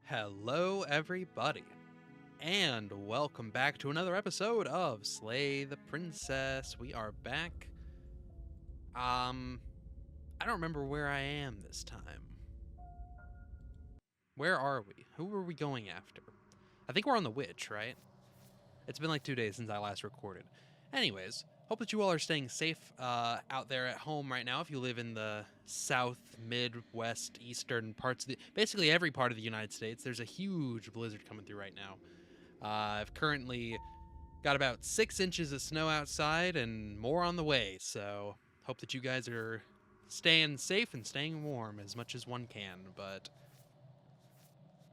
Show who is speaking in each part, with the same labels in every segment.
Speaker 1: Hello, everybody, and welcome back to another episode of Slay the Princess. We are back. I don't remember where I am this time. Where are we? Who are we going after? I think we're on the witch, right? It's been like 2 days since I last recorded. Anyways, hope that you all are staying safe out there at home right now. If you live in the south, midwest, eastern parts of basically every part of the United States, there's a huge blizzard coming through right now. I've currently got about 6 inches of snow outside and more on the way. So hope that you guys are staying safe and staying warm as much as one can. But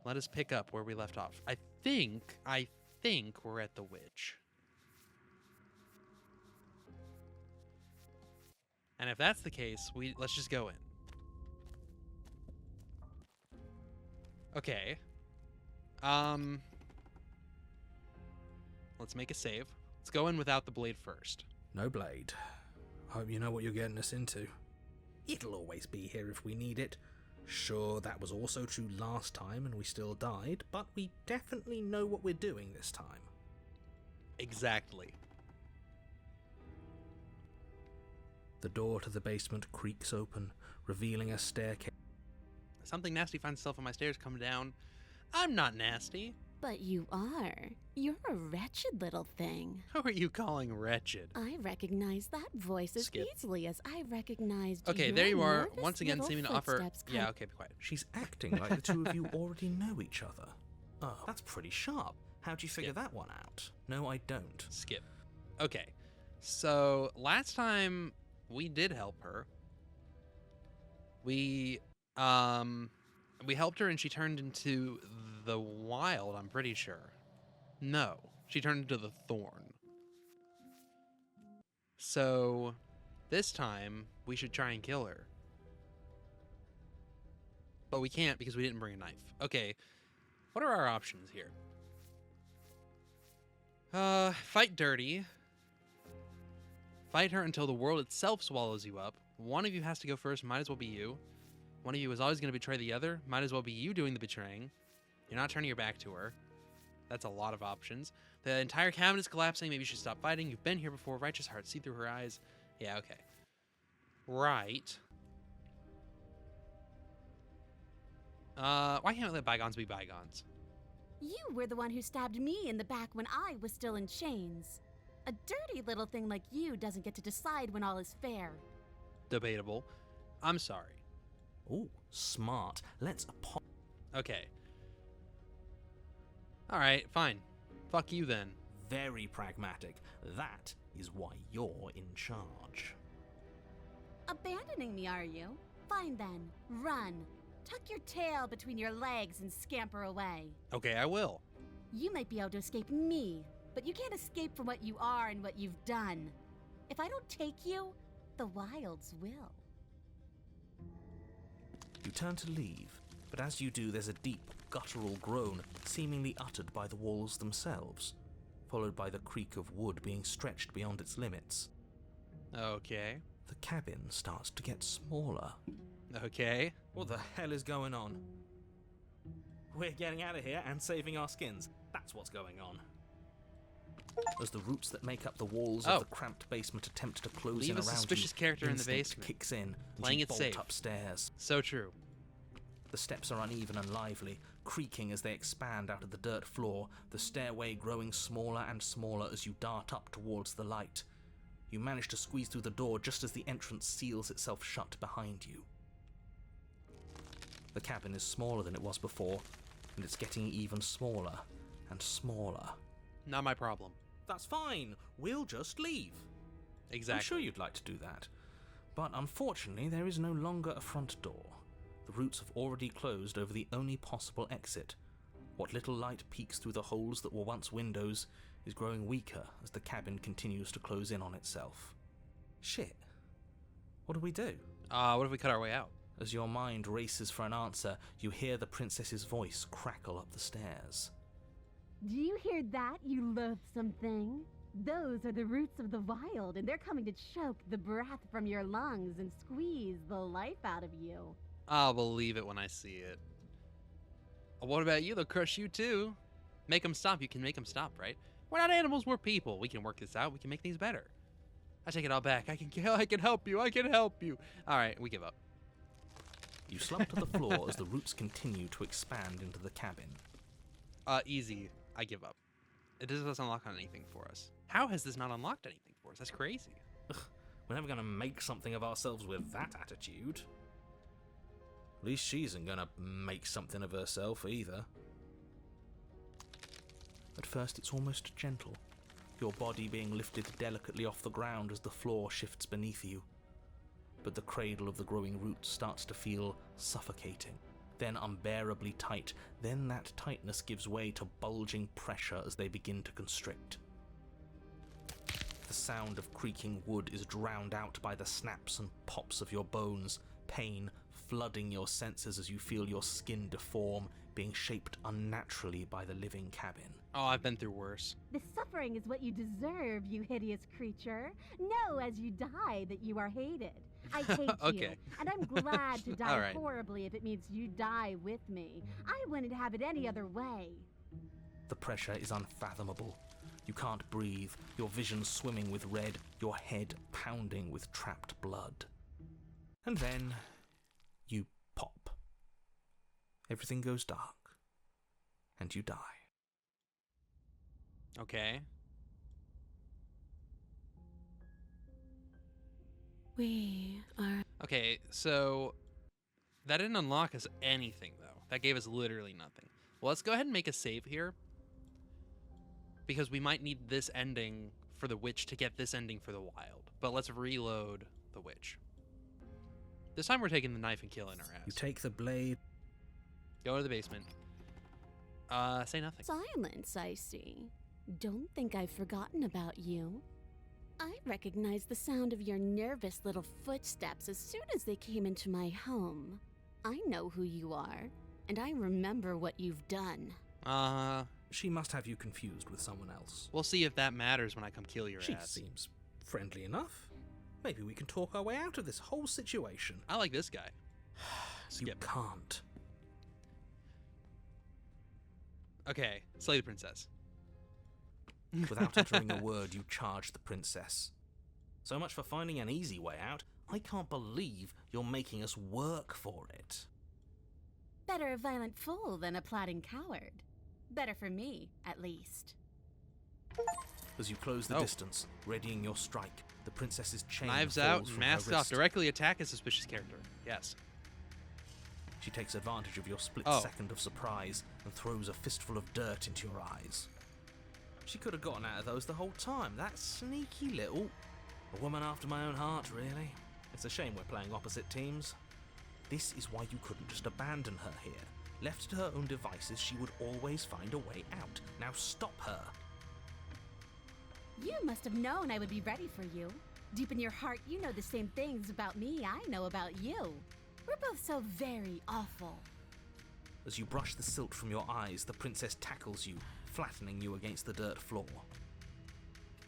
Speaker 1: let us pick up where we left off. I think we're at the witch. And if that's the case, let's just go in. Okay. Let's make a save. Let's go in without the blade first.
Speaker 2: No blade. Hope you know what you're getting us into. It'll always be here if we need it. Sure, that was also true last time and we still died, but we definitely know what we're doing this time.
Speaker 1: Exactly.
Speaker 2: The door to the basement creaks open, revealing a staircase.
Speaker 1: Something nasty finds itself on my stairs. Come down. I'm not nasty.
Speaker 3: But you are. You're a wretched little thing.
Speaker 1: Who are you calling wretched?
Speaker 3: I recognize that voice as
Speaker 1: Skip.
Speaker 3: easily as I recognized
Speaker 1: Okay,
Speaker 3: your
Speaker 1: there you are,
Speaker 3: nervous
Speaker 1: once again
Speaker 3: little
Speaker 1: seeming to offer...
Speaker 3: footsteps
Speaker 1: Yeah, okay, be quiet.
Speaker 2: She's acting like the two of you already know each other. Oh, that's pretty sharp. How'd you figure
Speaker 1: Skip.
Speaker 2: that one out? No, I don't.
Speaker 1: Skip. Okay, so last time we did help her. We helped her and she turned into the wild, I'm pretty sure. No, she turned into the thorn. So this time we should try and kill her. But we can't because we didn't bring a knife. Okay, what are our options here? Fight dirty. Fight her until the world itself swallows you up. One of you has to go first, might as well be you. One of you is always going to betray the other, might as well be you doing the betraying. You're not turning your back to her. That's a lot of options. The entire cabin is collapsing, maybe you should stop fighting. You've been here before, righteous heart, see through her eyes. Yeah, okay. Right. Why can't we let bygones be bygones?
Speaker 3: You were the one who stabbed me in the back when I was still in chains. A dirty little thing like you doesn't get to decide when all is fair.
Speaker 1: Debatable. I'm sorry.
Speaker 2: Ooh, smart. Let's
Speaker 1: Okay. Alright, fine. Fuck you then.
Speaker 2: Very pragmatic. That is why you're in charge.
Speaker 3: Abandoning me, are you? Fine then. Run. Tuck your tail between your legs and scamper away.
Speaker 1: Okay, I will.
Speaker 3: You might be able to escape me, but you can't escape from what you are and what you've done. If I don't take you, the wilds will.
Speaker 2: You turn to leave, but as you do there's a deep, guttural groan seemingly uttered by the walls themselves, followed by the creak of wood being stretched beyond its limits.
Speaker 1: Okay.
Speaker 2: The cabin starts to get smaller.
Speaker 1: Okay.
Speaker 2: What the hell is going on? We're getting out of here and saving our skins. That's what's going on. As the roots that make up the walls of the cramped basement attempt to close
Speaker 1: Leave
Speaker 2: in
Speaker 1: a
Speaker 2: around
Speaker 1: suspicious
Speaker 2: you,
Speaker 1: character in the
Speaker 2: instinct
Speaker 1: basement.
Speaker 2: kicks in, and
Speaker 1: Playing
Speaker 2: you
Speaker 1: it
Speaker 2: bolt
Speaker 1: safe.
Speaker 2: upstairs.
Speaker 1: So true.
Speaker 2: The steps are uneven and lively, creaking as they expand out of the dirt floor, the stairway growing smaller and smaller as you dart up towards the light. You manage to squeeze through the door just as the entrance seals itself shut behind you. The cabin is smaller than it was before, and it's getting even smaller and smaller.
Speaker 1: Not my problem.
Speaker 2: That's fine, we'll just leave.
Speaker 1: Exactly.
Speaker 2: I'm sure you'd like to do that. But unfortunately, there is no longer a front door. The roots have already closed over the only possible exit. What little light peeks through the holes that were once windows is growing weaker as the cabin continues to close in on itself. Shit. What do we do?
Speaker 1: What if we cut our way out?
Speaker 2: As your mind races for an answer, you hear the princess's voice crackle up the stairs.
Speaker 3: Do you hear that, you loathsome thing? Those are the roots of the wild, and they're coming to choke the breath from your lungs and squeeze the life out of you.
Speaker 1: I'll believe it when I see it. What about you? They'll crush you too. Make them stop. You can make them stop, right? We're not animals, we're people. We can work this out. We can make things better. I take it all back. I can help you. I can help you. All right, we give up.
Speaker 2: You slump to the floor as the roots continue to expand into the cabin.
Speaker 1: Easy. I give up. It doesn't unlock on anything for us. How has this not unlocked anything for us? That's crazy.
Speaker 2: Ugh, we're never going to make something of ourselves with that attitude. At least she isn't going to make something of herself either. At first it's almost gentle, your body being lifted delicately off the ground as the floor shifts beneath you. But the cradle of the growing roots starts to feel suffocating, then unbearably tight, then that tightness gives way to bulging pressure as they begin to constrict. The sound of creaking wood is drowned out by the snaps and pops of your bones, pain flooding your senses as you feel your skin deform, being shaped unnaturally by the living cabin.
Speaker 1: Oh, I've been through worse.
Speaker 3: The suffering is what you deserve, you hideous creature. Know as you die that you are hated. I hate
Speaker 1: Okay.
Speaker 3: you, and I'm glad to die
Speaker 1: All right.
Speaker 3: horribly if it means you die with me. I wouldn't have it any other way.
Speaker 2: The pressure is unfathomable. You can't breathe, your vision swimming with red, your head pounding with trapped blood. And then you pop. Everything goes dark, and you die.
Speaker 1: Okay.
Speaker 3: We are...
Speaker 1: Okay, so that didn't unlock us anything, though. That gave us literally nothing. Well, let's go ahead and make a save here, because we might need this ending for the witch to get this ending for the wild. But let's reload the witch. This time we're taking the knife and killing her ass.
Speaker 2: You take the blade.
Speaker 1: Go to the basement. Say nothing.
Speaker 3: Silence, I see. Don't think I've forgotten about you. I recognized the sound of your nervous little footsteps as soon as they came into my home. I know who you are, and I remember what you've done.
Speaker 2: She must have you confused with someone else.
Speaker 1: We'll see if that matters when I come kill your
Speaker 2: She
Speaker 1: ass.
Speaker 2: seems friendly enough. Maybe we can talk our way out of this whole situation.
Speaker 1: I like this guy.
Speaker 2: You
Speaker 1: Skip.
Speaker 2: can't.
Speaker 1: Okay, slay the princess.
Speaker 2: Without uttering a word, you charge the princess. So much for finding an easy way out. I can't believe you're making us work for it.
Speaker 3: Better a violent fool than a plotting coward. Better for me, at least.
Speaker 2: As you close the distance, readying your strike, the princess's chain
Speaker 1: Knives
Speaker 2: falls
Speaker 1: out,
Speaker 2: from
Speaker 1: mask
Speaker 2: her
Speaker 1: off.
Speaker 2: wrist.
Speaker 1: Directly attack a suspicious character. Yes.
Speaker 2: She takes advantage of your split second of surprise and throws a fistful of dirt into your eyes. She could have gotten out of those the whole time. That sneaky little... A woman after my own heart, really. It's a shame we're playing opposite teams. This is why you couldn't just abandon her here. Left to her own devices, she would always find a way out. Now stop her.
Speaker 3: You must have known I would be ready for you. Deep in your heart, you know the same things about me I know about you. We're both so very awful.
Speaker 2: As you brush the silt from your eyes, the princess tackles you, flattening you against the dirt floor.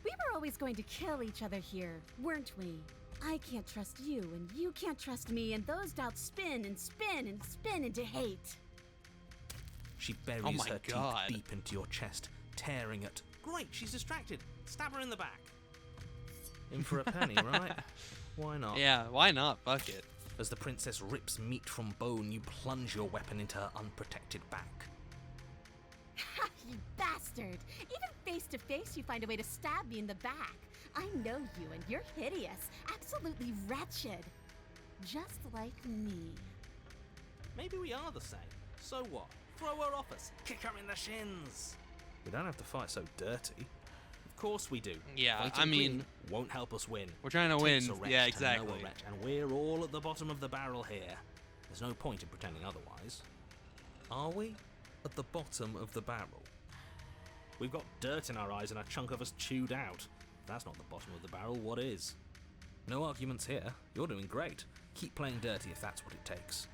Speaker 3: We were always going to kill each other here, weren't we? I can't trust you, and you can't trust me, and those doubts spin and spin and spin into hate.
Speaker 2: She buries
Speaker 1: my
Speaker 2: her
Speaker 1: God.
Speaker 2: teeth deep into your chest, tearing at... Great, she's distracted. Stab her in the back. In for a penny, right? Why not?
Speaker 1: Yeah, why not? Fuck it.
Speaker 2: As the princess rips meat from bone, you plunge your weapon into her unprotected back.
Speaker 3: Ha, you bastard! Even face to face, you find a way to stab me in the back. I know you, and you're hideous, absolutely wretched. Just like me.
Speaker 2: Maybe we are the same. So what? Throw her off us. Kick her in the shins. We don't have to fight so dirty. Of course we do.
Speaker 1: Yeah,
Speaker 2: Fighting
Speaker 1: I mean...
Speaker 2: green won't help us win.
Speaker 1: We're trying to
Speaker 2: Takes
Speaker 1: win.
Speaker 2: a wretch
Speaker 1: Yeah,
Speaker 2: to know
Speaker 1: exactly.
Speaker 2: a wretch, and we're all at the bottom of the barrel here. There's no point in pretending otherwise. Are we? At the bottom of the barrel? We've got dirt in our eyes and a chunk of us chewed out. If that's not the bottom of the barrel, what is? No arguments here. You're doing great. Keep playing dirty if that's what it takes.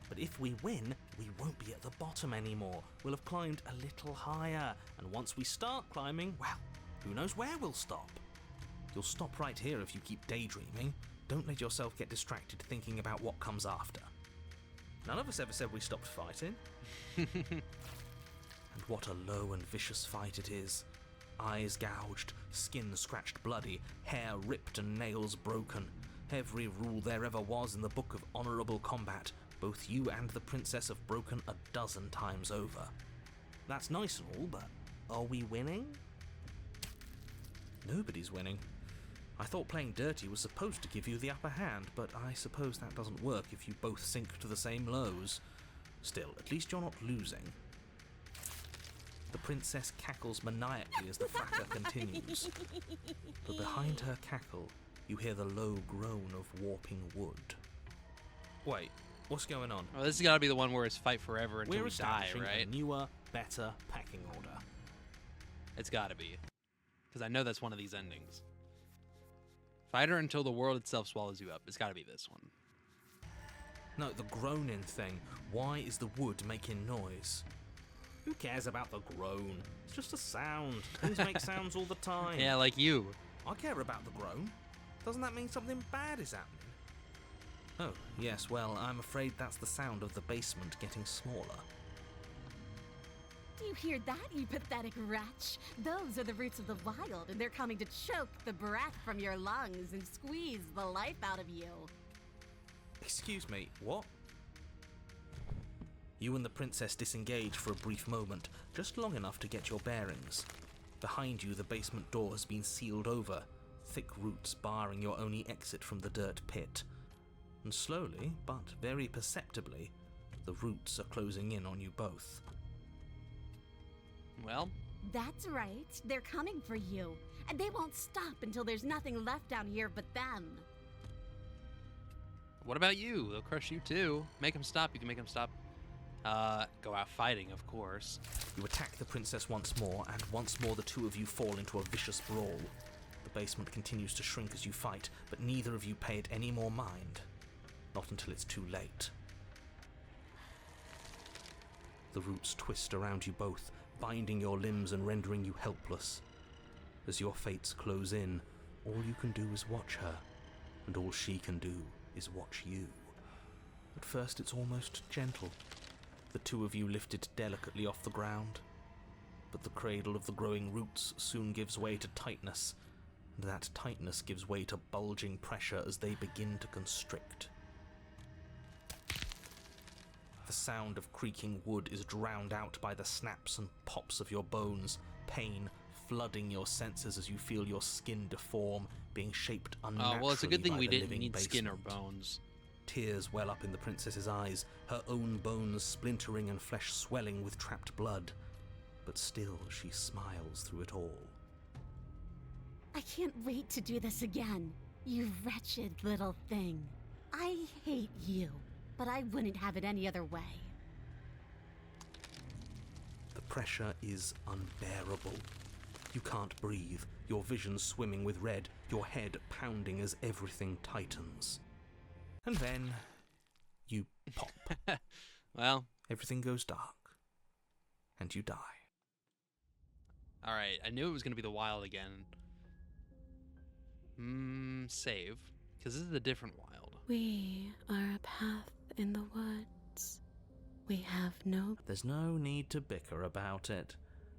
Speaker 2: But if we win, we won't be at the bottom anymore. We'll have climbed a little higher. And once we start climbing, well, who knows where we'll stop? You'll stop right here if you keep daydreaming. Don't let yourself get distracted thinking about what comes after. None of us ever said we stopped fighting. And what a low and vicious fight it is. Eyes gouged, skin scratched bloody, hair ripped and nails broken. Every rule there ever was in the book of honourable combat, both you and the princess have broken 12 times over. That's nice and all, but are we winning? Nobody's winning. I thought playing dirty was supposed to give you the upper hand, but I suppose that doesn't work if you both sink to the same lows. Still, at least you're not losing. The princess cackles maniacally as the fracas continues. But behind her cackle, you hear the low groan of warping wood. Wait, what's going on?
Speaker 1: Well, this has got to be the one where it's fight forever until
Speaker 2: We're
Speaker 1: we die,
Speaker 2: establishing
Speaker 1: right?
Speaker 2: a newer, better pecking order.
Speaker 1: It's got to be. Because I know that's one of these endings. Fight her until the world itself swallows you up. It's got to be this one.
Speaker 2: No, the groaning thing. Why is the wood making noise? Who cares about the groan? It's just a sound. Things make sounds all the time.
Speaker 1: Yeah, like you.
Speaker 2: I care about the groan. Doesn't that mean something bad is happening? Oh, yes, well, I'm afraid that's the sound of the basement getting smaller.
Speaker 3: Do you hear that, you pathetic wretch? Those are the roots of the wild, and they're coming to choke the breath from your lungs and squeeze the life out of you.
Speaker 2: Excuse me, what? You and the princess disengage for a brief moment, just long enough to get your bearings. Behind you, the basement door has been sealed over, thick roots barring your only exit from the dirt pit. And slowly, but very perceptibly, the roots are closing in on you both.
Speaker 1: Well,
Speaker 3: That's right. They're coming for you. And they won't stop until there's nothing left down here but them.
Speaker 1: what about you? They'll crush you too. Make them stop. You can make them stop. Go out fighting, of course.
Speaker 2: You attack the princess once more, and once more the two of you fall into a vicious brawl. The basement continues to shrink as you fight, but neither of you pay it any more mind. Not until it's too late. The roots twist around you both, binding your limbs and rendering you helpless. As your fates close in, all you can do is watch her, and all she can do is watch you. At first it's almost gentle, the two of you lifted delicately off the ground. But the cradle of the growing roots soon gives way to tightness, and that tightness gives way to bulging pressure as they begin to constrict. The sound of creaking wood is drowned out by the snaps and pops of your bones, pain flooding your senses as you feel your skin deform, being shaped unnaturally.
Speaker 1: Oh, well, it's a good thing
Speaker 2: by
Speaker 1: we
Speaker 2: the
Speaker 1: didn't
Speaker 2: living
Speaker 1: need skin or
Speaker 2: basement.
Speaker 1: bones.
Speaker 2: Tears well up in the princess's eyes, her own bones splintering and flesh swelling with trapped blood. But still she smiles through it all.
Speaker 3: I can't wait to do this again. You wretched little thing. I hate you, but I wouldn't have it any other way.
Speaker 2: The pressure is unbearable. You can't breathe, your vision swimming with red, your head pounding as everything tightens. And then you pop.
Speaker 1: Well,
Speaker 2: Everything goes dark. And you die.
Speaker 1: alright. I knew it was going to be the wild again. Save. Because this is a different wild.
Speaker 4: We are a path in the woods. We have no...
Speaker 2: There's no need to bicker about it.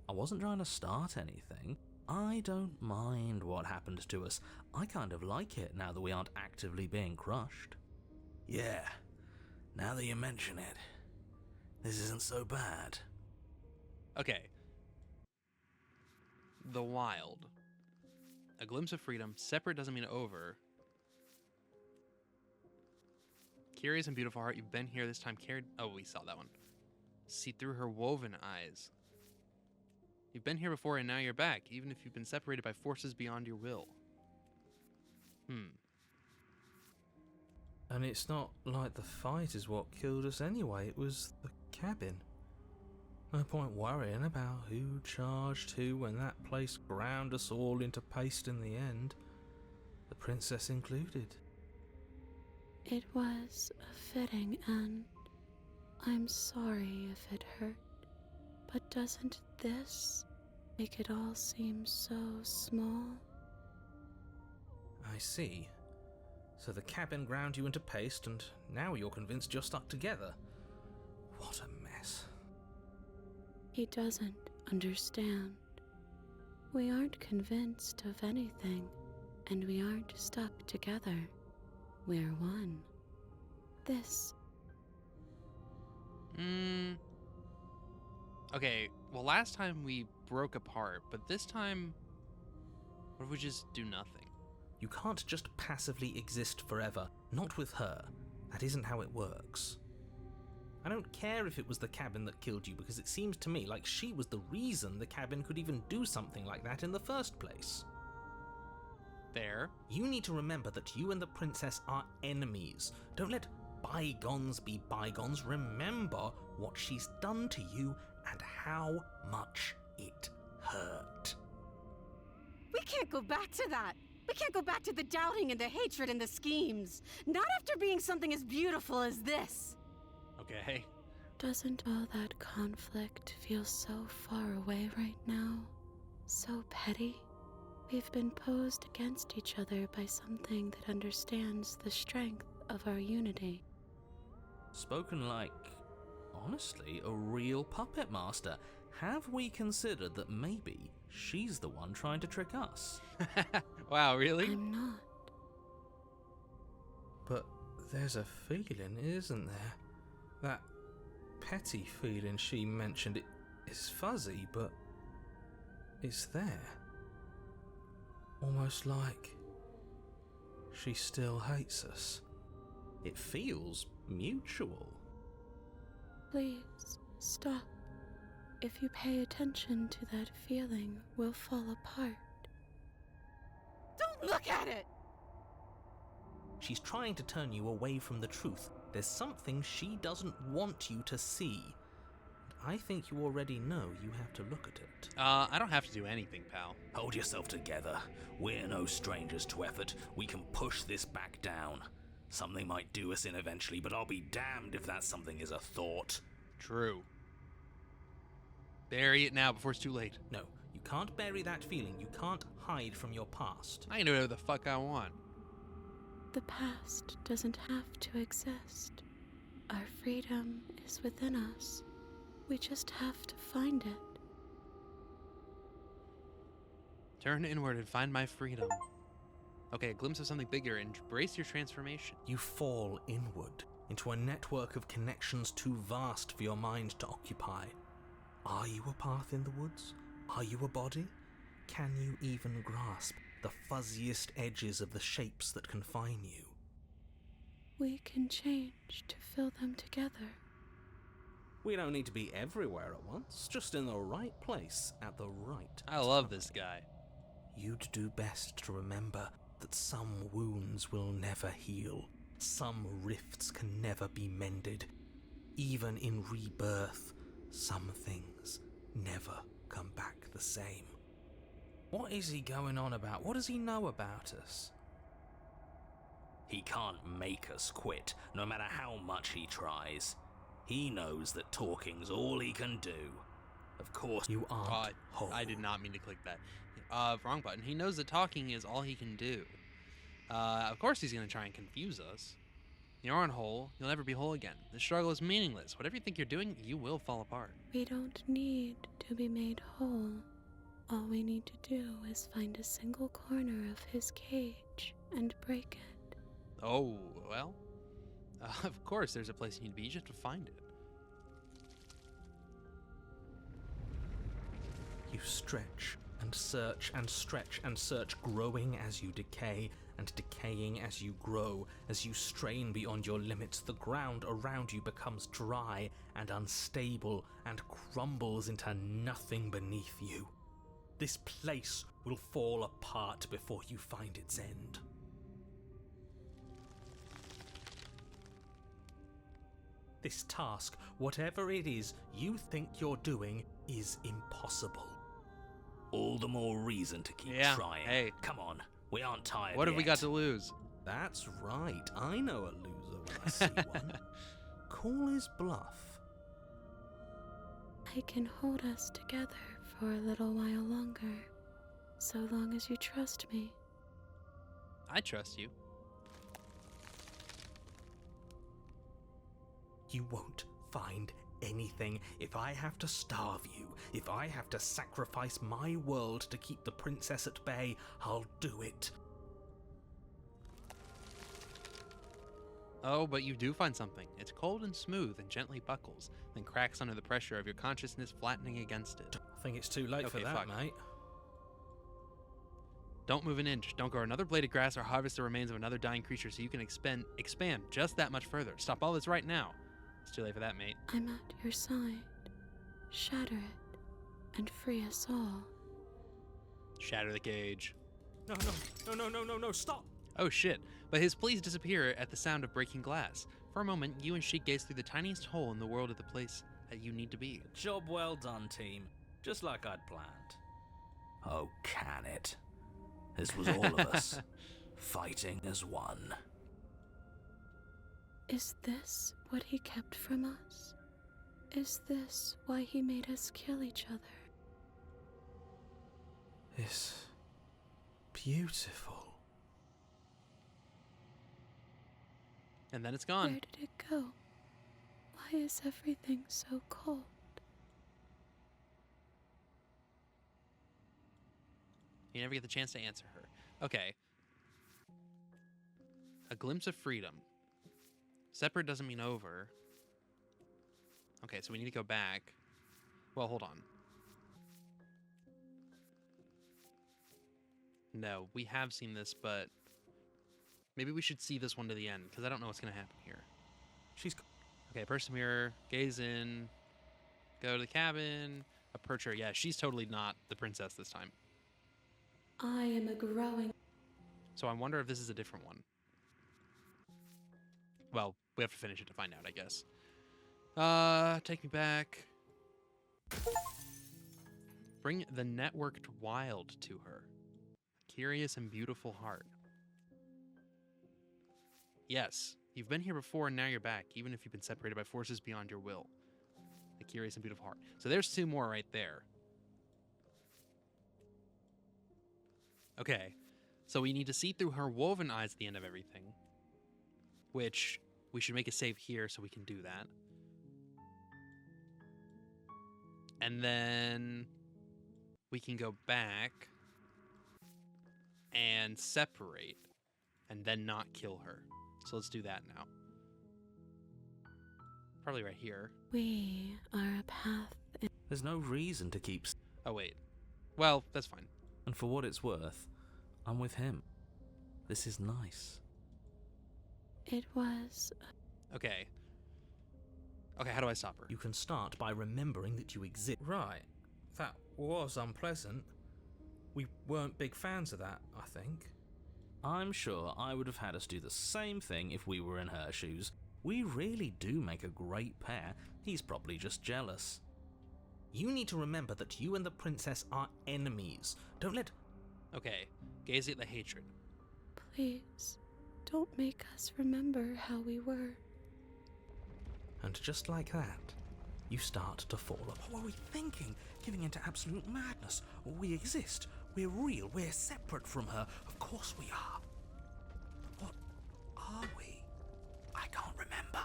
Speaker 2: I wasn't trying to start anything. I don't mind what happened to us. I kind of like it now that we aren't actively being crushed. Yeah, now that you mention it, this isn't so bad.
Speaker 1: Okay. The wild. A glimpse of freedom. Separate doesn't mean over. Curious and beautiful heart, you've been here this time cared... Oh, we saw that one. See through her woven eyes. You've been here before and now you're back, even if you've been separated by forces beyond your will.
Speaker 2: And it's not like the fight is what killed us anyway, it was the cabin. No point worrying about who charged who when that place ground us all into paste in the end. The princess included.
Speaker 4: It was a fitting end. I'm sorry if it hurt. But doesn't this make it all seem so small?
Speaker 2: I see. So the cabin ground you into paste, and now you're convinced you're stuck together. What a mess.
Speaker 4: He doesn't understand. We aren't convinced of anything, and we aren't stuck together. We're one. This.
Speaker 1: Okay, well, last time we broke apart, but this time, what if we just do nothing?
Speaker 2: You can't just passively exist forever. Not with her. That isn't how it works. I don't care if it was the cabin that killed you, because it seems to me like she was the reason the cabin could even do something like that in the first place.
Speaker 1: Fair.
Speaker 2: You need to remember that you and the princess are enemies. Don't let bygones be bygones. Remember what she's done to you and how much it hurt.
Speaker 3: We can't go back to that. We can't go back to the doubting and the hatred and the schemes. Not after being something as beautiful as this.
Speaker 1: Okay.
Speaker 4: Doesn't all that conflict feel so far away right now? So petty? We've been posed against each other by something that understands the strength of our unity.
Speaker 2: Spoken like, honestly, a real puppet master. Have we considered that maybe she's the one trying to trick us?
Speaker 1: Wow, really?
Speaker 4: I'm not.
Speaker 2: But there's a feeling, isn't there? That petty feeling she mentioned, it is fuzzy, but it's there. Almost like she still hates us. It feels mutual.
Speaker 4: Please, stop. If you pay attention to that feeling, we'll fall apart.
Speaker 3: Don't look at it!
Speaker 2: She's trying to turn you away from the truth. There's something she doesn't want you to see. I think you already know you have to look at it.
Speaker 1: I don't have to do anything, pal.
Speaker 2: Hold yourself together. We're no strangers to effort. We can push this back down. Something might do us in eventually, but I'll be damned if that something is a thought.
Speaker 1: True. Bury it now before it's too late.
Speaker 2: No, you can't bury that feeling. You can't hide from your past.
Speaker 1: I can do whatever the fuck I want.
Speaker 4: The past doesn't have to exist. Our freedom is within us. We just have to find it.
Speaker 1: Turn inward and find my freedom. Okay, a glimpse of something bigger. Embrace your transformation.
Speaker 2: You fall inward into a network of connections too vast for your mind to occupy. Are you a path in the woods? Are you a body? Can you even grasp the fuzziest edges of the shapes that confine you?
Speaker 4: We can change to fill them together.
Speaker 2: We don't need to be everywhere at once, just in the right place at the right
Speaker 1: I love
Speaker 2: time.
Speaker 1: this guy.
Speaker 2: You'd do best to remember that some wounds will never heal. Some rifts can never be mended. Even in rebirth, some things never come back the same. What is he going on about? What does he know about us? He can't make us quit, no matter how much he tries. He knows that talking's all he can do. Of course, you aren't whole.
Speaker 1: I did not mean to click that. Wrong button. He knows that talking is all he can do. Of course he's going to try and confuse us. You aren't whole. You'll never be whole again. The struggle is meaningless. Whatever you think you're doing, you will fall apart.
Speaker 4: We don't need to be made whole. All we need to do is find a single corner of his cage and break it.
Speaker 1: Oh, well. Of course there's a place you need to be. You just have to find it.
Speaker 2: You stretch and search and stretch and search, growing as you decay and decaying as you grow. As you strain beyond your limits, the ground around you becomes dry and unstable and crumbles into nothing beneath you. This place will fall apart before you find its end. This task, whatever it is you think you're doing, is impossible. All the more reason to keep trying.
Speaker 1: Hey.
Speaker 2: Come on, we aren't tired
Speaker 1: What have we
Speaker 2: yet.
Speaker 1: got to lose?
Speaker 2: That's right, I know a loser when I see one. Call his bluff.
Speaker 4: I can hold us together for a little while longer, so long as you trust me.
Speaker 1: I trust you.
Speaker 2: You won't find anything. If I have to starve you, if I have to sacrifice my world to keep the princess at bay, I'll do it.
Speaker 1: Oh, but you do find something. It's cold and smooth and gently buckles, then cracks under the pressure of your consciousness flattening against it.
Speaker 2: I think it's too late for
Speaker 1: Okay,
Speaker 2: that,
Speaker 1: fuck.
Speaker 2: mate.
Speaker 1: Don't move an inch. Don't grow another blade of grass or harvest the remains of another dying creature so you can expand just that much further. Stop all this right now. It's too late for that, mate.
Speaker 4: I'm at your side. Shatter it and free us all.
Speaker 1: Shatter the cage.
Speaker 2: No, stop!
Speaker 1: Oh shit. But his pleas disappear at the sound of breaking glass. For a moment, you and she gaze through the tiniest hole in the world of the place that you need to be.
Speaker 2: Job well done, team. Just like I'd planned. Oh, can it? This was all of us, fighting as one.
Speaker 4: Is this what he kept from us? Is this why he made us kill each other?
Speaker 2: It's beautiful.
Speaker 1: And then it's gone.
Speaker 4: Where did it go? Why is everything so cold?
Speaker 1: You never get the chance to answer her. Okay. A glimpse of freedom. Separate doesn't mean over. Okay, so we need to go back. Well, hold on. No, we have seen this, but maybe we should see this one to the end, because I don't know what's going to happen here. Okay, person mirror, gaze in, go to the cabin, approach her. Yeah, she's totally not the princess this time.
Speaker 4: I am a growing...
Speaker 1: So I wonder if this is a different one. Well, we have to finish it to find out, I guess. Take me back. Bring the networked wild to her. Curious and beautiful heart. Yes, you've been here before and now you're back, even if you've been separated by forces beyond your will. The curious and beautiful heart. So there's two more right there. Okay, so we need to see through her woven eyes at the end of everything, which we should make a save here so we can do that. And then we can go back and separate and then not kill her. So let's do that now. Probably right here.
Speaker 4: We are a path in...
Speaker 2: There's no reason to keep...
Speaker 1: Oh, wait. Well, that's fine.
Speaker 2: And for what it's worth, I'm with him. This is nice.
Speaker 4: It was...
Speaker 1: Okay. Okay, how do I stop her?
Speaker 2: You can start by remembering that you exist. Right. That was unpleasant. We weren't big fans of that, I think. I'm sure I would have had us do the same thing if we were in her shoes. We really do make a great pair. He's probably just jealous. You need to remember that you and the princess are enemies. Don't let...
Speaker 1: Okay, gaze at the hatred.
Speaker 4: Please, don't make us remember how we were.
Speaker 2: And just like that, you start to fall apart. What are we thinking? Giving into absolute madness. We exist. We're real. We're separate from her. Of course we are. What are we? I can't remember.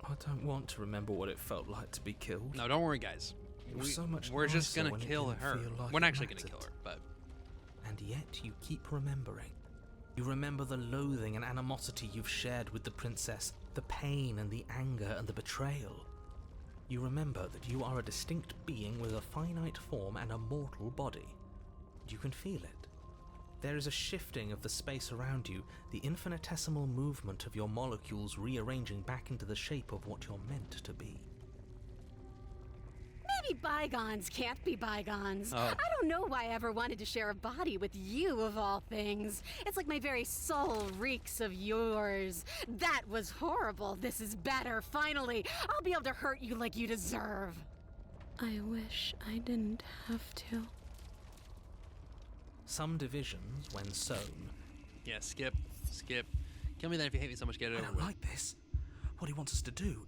Speaker 2: I don't want to remember what it felt like to be killed.
Speaker 1: No, don't worry, guys.
Speaker 2: It was so much
Speaker 1: We're just
Speaker 2: nicer
Speaker 1: gonna
Speaker 2: when it
Speaker 1: kill
Speaker 2: didn't
Speaker 1: her.
Speaker 2: feel like
Speaker 1: We're
Speaker 2: it
Speaker 1: not actually gonna
Speaker 2: mattered.
Speaker 1: kill her, but...
Speaker 2: And yet you keep remembering. You remember the loathing and animosity you've shared with the princess, the pain and the anger and the betrayal. You remember that you are a distinct being with a finite form and a mortal body. You can feel it. There is a shifting of the space around you, the infinitesimal movement of your molecules rearranging back into the shape of what you're meant to be.
Speaker 3: Maybe bygones can't be bygones.
Speaker 1: Oh.
Speaker 3: I don't know why I ever wanted to share a body with you, of all things. It's like my very soul reeks of yours. That was horrible. This is better, finally. I'll be able to hurt you like you deserve.
Speaker 4: I wish I didn't have to.
Speaker 2: Some divisions, when sown...
Speaker 1: Yeah, skip. Kill me then if you hate me so much, get it
Speaker 2: I
Speaker 1: over
Speaker 2: don't
Speaker 1: with.
Speaker 2: like this. What he wants us to do.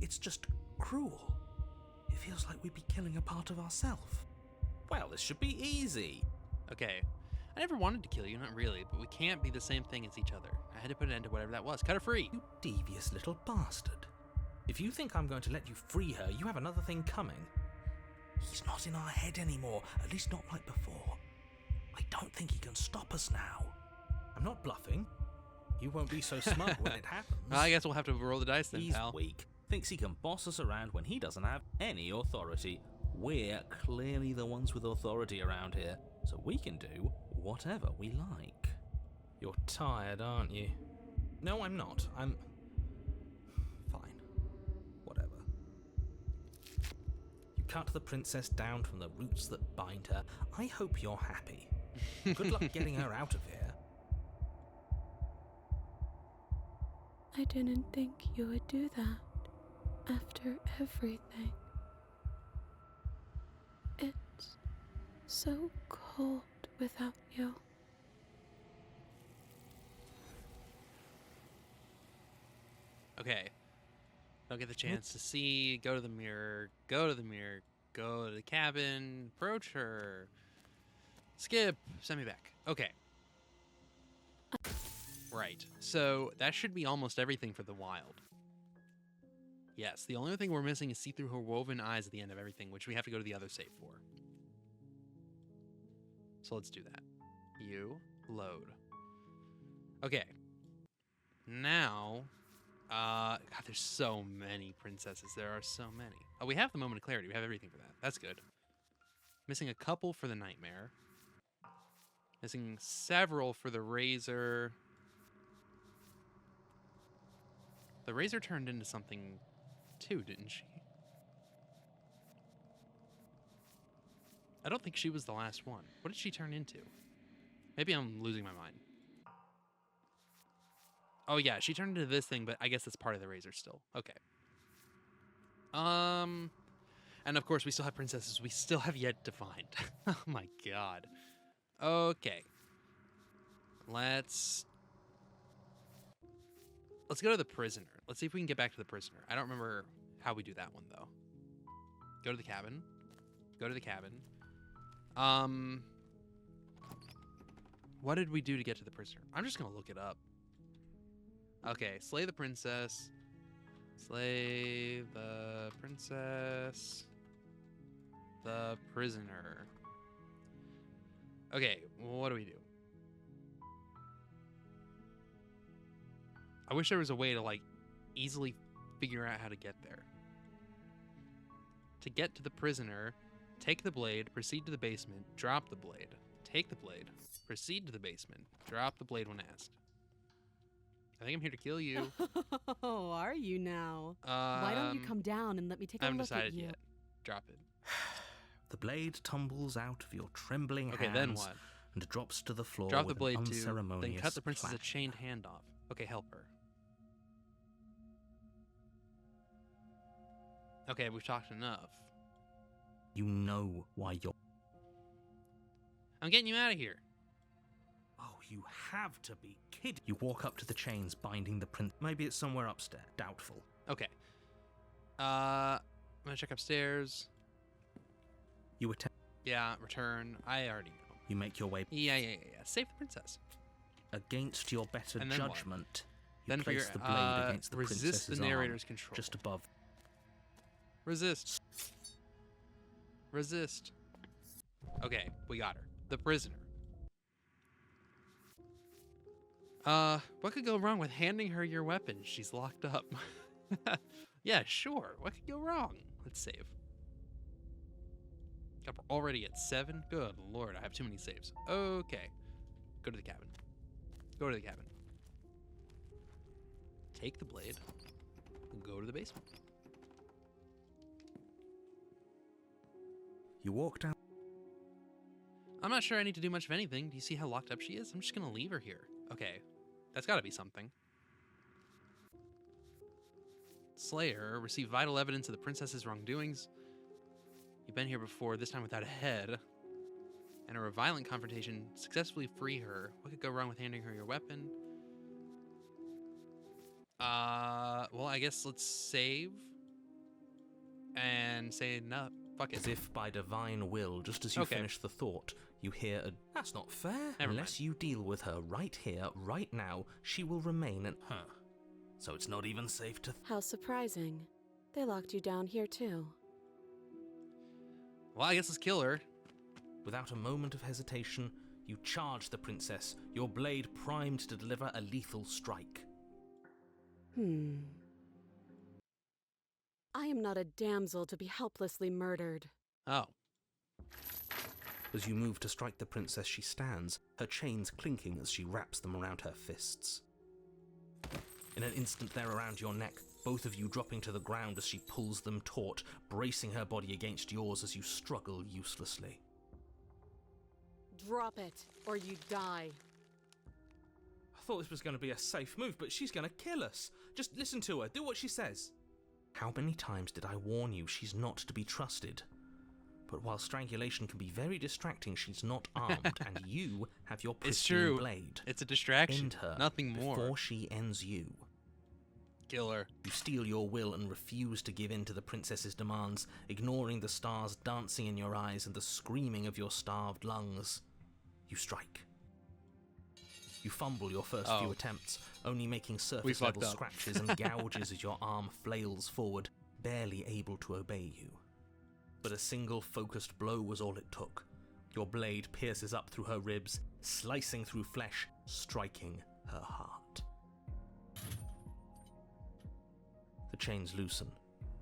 Speaker 2: It's just cruel. It feels like we'd be killing a part of ourselves. Well, this should be easy.
Speaker 1: Okay. I never wanted to kill you, not really, but we can't be the same thing as each other. I had to put an end to whatever that was. Cut her free!
Speaker 2: You devious little bastard. If you think I'm going to let you free her, you have another thing coming. He's not in our head anymore, at least not like before. I don't think he can stop us now. I'm not bluffing. You won't be so smug when it happens.
Speaker 1: Well, I guess we'll have to roll the dice then,
Speaker 2: He's
Speaker 1: pal.
Speaker 2: weak. Thinks he can boss us around when he doesn't have any authority. We're clearly the ones with authority around here, so we can do whatever we like.
Speaker 5: You're tired, aren't you?
Speaker 2: No, I'm not. I'm... fine. Whatever. You cut the princess down from the roots that bind her. I hope you're happy. Good luck getting her out of here.
Speaker 4: I didn't think you would do that after everything. It's so cold without you.
Speaker 1: Okay. Don't get the chance to see. Go to the mirror. Go to the mirror. Go to the cabin. Approach her. Skip. Send me back. Okay. Right. So that should be almost everything for the wild. Yes, the only thing we're missing is see through her woven eyes at the end of everything, which we have to go to the other save for. So let's do that. You load. Okay. Now, God, there's so many princesses. There are so many. Oh, we have the moment of clarity. We have everything for that. That's good. Missing a couple for the nightmare. Missing several for the razor. The razor turned into something too, didn't she? I don't think she was the last one. What did she turn into? Maybe I'm losing my mind. Oh yeah, she turned into this thing, but I guess that's part of the razor still. Okay. And of course we still have princesses we still have yet to find. Oh my god. Okay. Let's go to the prisoner. Let's see if we can get back to the prisoner. I don't remember how we do that one though. Go to the cabin. Go to the cabin. What did we do to get to the prisoner? I'm just gonna look it up. Okay, slay the princess. Slay the princess. The prisoner. Okay, what do we do? I wish there was a way to, like, easily figure out how to get there. To get to the prisoner, take the blade, proceed to the basement, drop the blade. Take the blade, proceed to the basement, drop the blade when asked. I think I'm here to kill you.
Speaker 6: Oh, are you now? Why don't you come down and let me take
Speaker 1: I
Speaker 6: a
Speaker 1: haven't
Speaker 6: look at
Speaker 1: decided
Speaker 6: you?
Speaker 1: yet. Drop it.
Speaker 2: The blade tumbles out of your trembling
Speaker 1: Okay,
Speaker 2: hands
Speaker 1: then what?
Speaker 2: and drops to the floor
Speaker 1: Drop the
Speaker 2: with
Speaker 1: blade
Speaker 2: an
Speaker 1: too,
Speaker 2: unceremonious
Speaker 1: then cut the princess's
Speaker 2: clash.
Speaker 1: chained hand off. Okay, help her. Okay, we've talked enough.
Speaker 2: You know why you're...
Speaker 1: I'm getting you out of here.
Speaker 2: Oh, you have to be kidding. You walk up to the chains binding the prince. Maybe it's somewhere upstairs. Doubtful.
Speaker 1: Okay. I'm gonna check upstairs.
Speaker 2: You attempt...
Speaker 1: Yeah, return. I already know.
Speaker 2: You make your way
Speaker 1: Yeah. Save the princess.
Speaker 2: against your better
Speaker 1: And then what?
Speaker 2: judgment. You
Speaker 1: Then
Speaker 2: place
Speaker 1: figure,
Speaker 2: the blade against the
Speaker 1: resist
Speaker 2: princess's
Speaker 1: the narrator's
Speaker 2: arm,
Speaker 1: control.
Speaker 2: just above.
Speaker 1: Resist. Resist. Okay, we got her. The prisoner. What could go wrong with handing her your weapon? She's locked up. Yeah, sure. What could go wrong? Let's save. God, we're already at 7? Good lord, I have too many saves. Okay. Go to the cabin. Go to the cabin. Take the blade. And go to the basement.
Speaker 2: You walk down.
Speaker 1: I'm not sure I need to do much of anything. Do you see how locked up she is? I'm just gonna leave her here. Okay. That's gotta be something. Slayer, receive vital evidence of the princess's wrongdoings. You've been here before, this time without a head. Enter a violent confrontation. Successfully free her. What could go wrong with handing her your weapon? Well, I guess let's save. And say, no, fuck it.
Speaker 2: As if by divine will, just as you
Speaker 1: Okay.
Speaker 2: finish the thought, you hear a... That's not fair.
Speaker 1: Never
Speaker 2: Unless you deal with her right here, right now, she will remain an... Huh. So it's not even safe to...
Speaker 4: How surprising.
Speaker 6: They locked you down here too.
Speaker 1: Well, I guess let's kill her.
Speaker 2: Without a moment of hesitation, you charge the princess, your blade primed to deliver a lethal strike.
Speaker 6: I am not a damsel to be helplessly murdered.
Speaker 1: Oh.
Speaker 2: As you move to strike the princess, she stands, her chains clinking as she wraps them around her fists. In an instant, they're around your neck, both of you dropping to the ground as she pulls them taut, bracing her body against yours as you struggle uselessly.
Speaker 6: Drop it, or you die.
Speaker 2: I thought this was going to be a safe move, but she's going to kill us. Just listen to her, do what she says. How many times did I warn you she's not to be trusted? But while strangulation can be very distracting, she's not armed, and you have your pristine blade.
Speaker 1: It's a distraction.
Speaker 2: End her
Speaker 1: Nothing more.
Speaker 2: before she ends you.
Speaker 1: Kill her.
Speaker 2: You steel your will and refuse to give in to the princess's demands, ignoring the stars dancing in your eyes and the screaming of your starved lungs. You strike. You fumble your first few attempts, only making surface-level scratches and gouges as your arm flails forward, barely able to obey you. But a single focused blow was all it took. Your blade pierces up through her ribs, slicing through flesh, striking her heart. The chains loosen.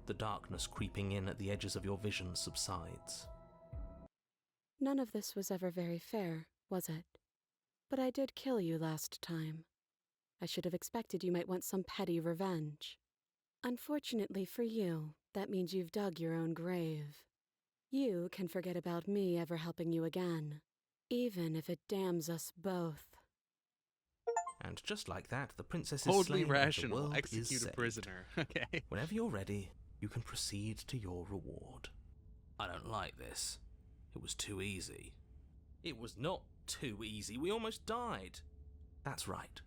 Speaker 2: The darkness creeping in at the edges of your vision subsides.
Speaker 6: None of this was ever very fair, was it? But I did kill you last time. I should have expected you might want some petty revenge. Unfortunately for you, that means you've dug your own grave. You can forget about me ever helping you again, even if it damns us both.
Speaker 2: And just like that, the princess is
Speaker 1: Totally
Speaker 2: slain
Speaker 1: rational.
Speaker 2: and the world
Speaker 1: Execute
Speaker 2: is
Speaker 1: a
Speaker 2: saved.
Speaker 1: prisoner. Okay.
Speaker 2: Whenever you're ready, you can proceed to your reward. I don't like this. It was too easy. It was not too easy. We almost died. That's right.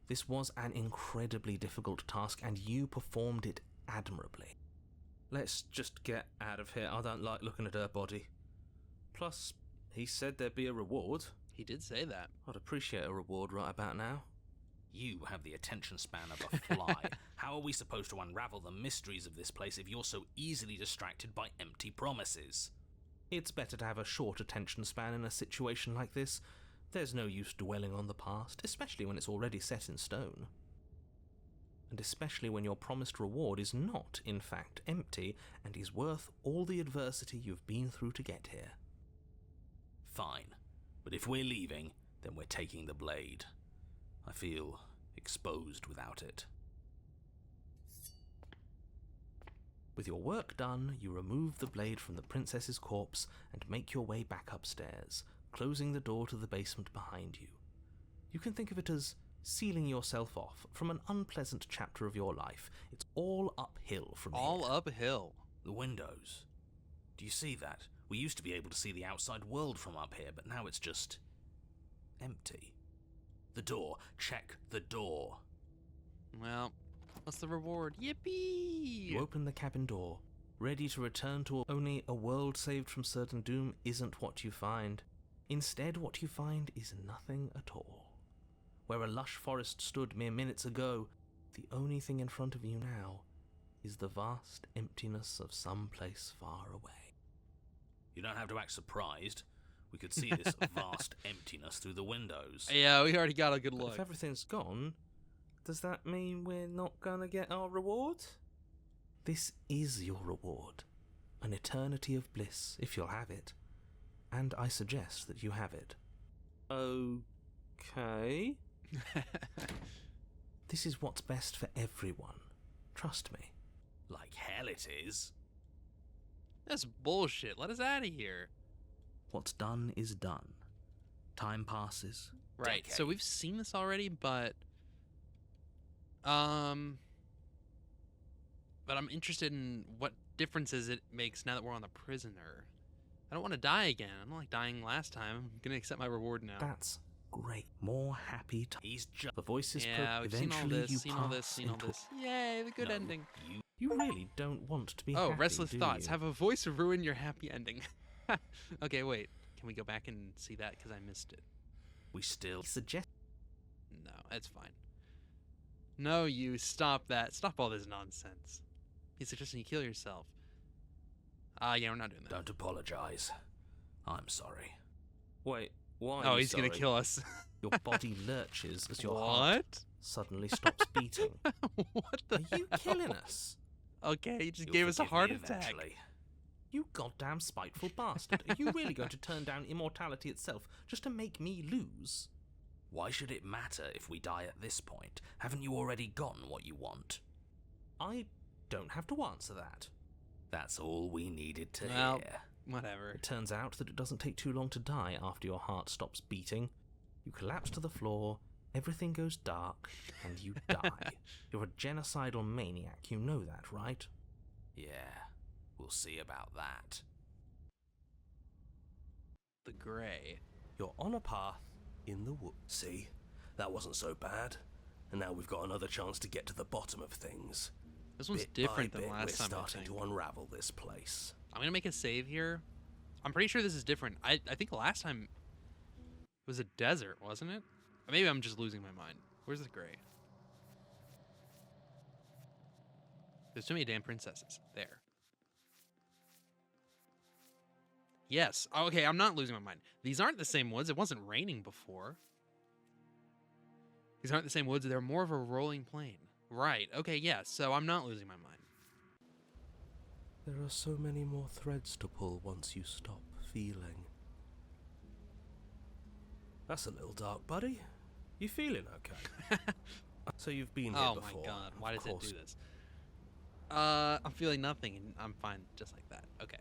Speaker 2: This was an incredibly difficult task, and you performed it admirably. Let's just get out of here. I don't like looking at her body. Plus, he said there'd be a reward.
Speaker 1: He did say that.
Speaker 2: I'd appreciate a reward right about now. You have the attention span of a fly. How are we supposed to unravel the mysteries of this place if you're so easily distracted by empty promises? It's better to have a short attention span in a situation like this. There's no use dwelling on the past, especially when it's already set in stone. And especially when your promised reward is not, in fact, empty and is worth all the adversity you've been through to get here. Fine, but if we're leaving, then we're taking the blade. I feel exposed without it. With your work done, you remove the blade from the princess's corpse and make your way back upstairs, closing the door to the basement behind you. You can think of it as sealing yourself off from an unpleasant chapter of your life. It's all uphill from here.
Speaker 1: All uphill.
Speaker 2: The windows. Do you see that? We used to be able to see the outside world from up here, but now it's just empty. The door. Check the door.
Speaker 1: Well, what's the reward? Yippee!
Speaker 2: You open the cabin door, ready to return to only a world saved from certain doom isn't what you find. Instead, what you find is nothing at all. Where a lush forest stood mere minutes ago, the only thing in front of you now is the vast emptiness of some place far away. You don't have to act surprised. We could see this vast emptiness through the windows.
Speaker 1: Yeah, we already got a good
Speaker 2: But
Speaker 1: look.
Speaker 2: if everything's gone, does that mean we're not gonna get our reward? This is your reward. An eternity of bliss, if you'll have it. And I suggest that you have it. Okay. This is what's best for everyone. Trust me. Like hell it is.
Speaker 1: That's bullshit. Let us out of here.
Speaker 2: What's done is done. Time passes.
Speaker 1: Right. So
Speaker 2: Decades.
Speaker 1: we've seen this already, but but I'm interested in what differences it makes now that we're on the prisoner. I don't want to die again. I'm not like dying last time. I'm gonna accept my reward now.
Speaker 2: That's great. More happy times. He's just the voices.
Speaker 1: Yeah, we've seen all
Speaker 2: Eventually
Speaker 1: this,
Speaker 2: you
Speaker 1: seen all this,
Speaker 2: pass
Speaker 1: seen all
Speaker 2: into-
Speaker 1: this. Yay, the good
Speaker 2: No,
Speaker 1: ending.
Speaker 2: You really don't want to be
Speaker 1: Oh,
Speaker 2: happy,
Speaker 1: restless
Speaker 2: do
Speaker 1: thoughts.
Speaker 2: you?
Speaker 1: Have a voice ruin your happy ending. Okay, wait. Can we go back and see that? Because I missed it.
Speaker 2: We still suggest.
Speaker 1: No, it's fine. No, you stop that. Stop all this nonsense. He's suggesting you kill yourself. Yeah, we're not doing that.
Speaker 2: Don't apologize. I'm sorry. Wait, why?
Speaker 1: Oh, he's gonna kill us.
Speaker 2: Your body lurches as your heart suddenly stops beating.
Speaker 1: What the
Speaker 2: Are you
Speaker 1: hell?
Speaker 2: killing us?
Speaker 1: Okay, he just
Speaker 2: You'll
Speaker 1: gave us a
Speaker 2: forgive
Speaker 1: heart
Speaker 2: me
Speaker 1: attack.
Speaker 2: eventually. You goddamn spiteful bastard. Are you really going to turn down immortality itself just to make me lose? Why should it matter if we die at this point? Haven't you already gotten what you want? I don't have to answer that. That's all we needed to
Speaker 1: Well,
Speaker 2: hear.
Speaker 1: whatever.
Speaker 2: It turns out that it doesn't take too long to die after your heart stops beating. You collapse to the floor, everything goes dark, and you die. You're a genocidal maniac, you know that, right? Yeah, we'll see about that.
Speaker 1: The Grey.
Speaker 7: You're on a path in the woods. See, that wasn't so bad. And now we've got another chance to get to the bottom of things.
Speaker 1: This one's
Speaker 7: Bit
Speaker 1: different
Speaker 7: by
Speaker 1: than
Speaker 7: bit,
Speaker 1: last
Speaker 7: we're
Speaker 1: time, I
Speaker 7: starting
Speaker 1: think.
Speaker 7: to unravel this place.
Speaker 1: I'm gonna make a save here. I'm pretty sure this is different. I think last time it was a desert, wasn't it? Or maybe I'm just losing my mind. Where's the Grey? There's too many damn princesses. There. Yes. Oh, okay, I'm not losing my mind. These aren't the same woods. It wasn't raining before. These aren't the same woods. They're more of a rolling plain. Right. Okay, yes. So I'm not losing my mind.
Speaker 7: There are so many more threads to pull once you stop feeling. That's a little dark, buddy. You feeling okay? So you've been here
Speaker 1: Oh
Speaker 7: before.
Speaker 1: my god. Why
Speaker 7: of
Speaker 1: does it
Speaker 7: course.
Speaker 1: do this? I'm feeling nothing and I'm fine just like that. Okay.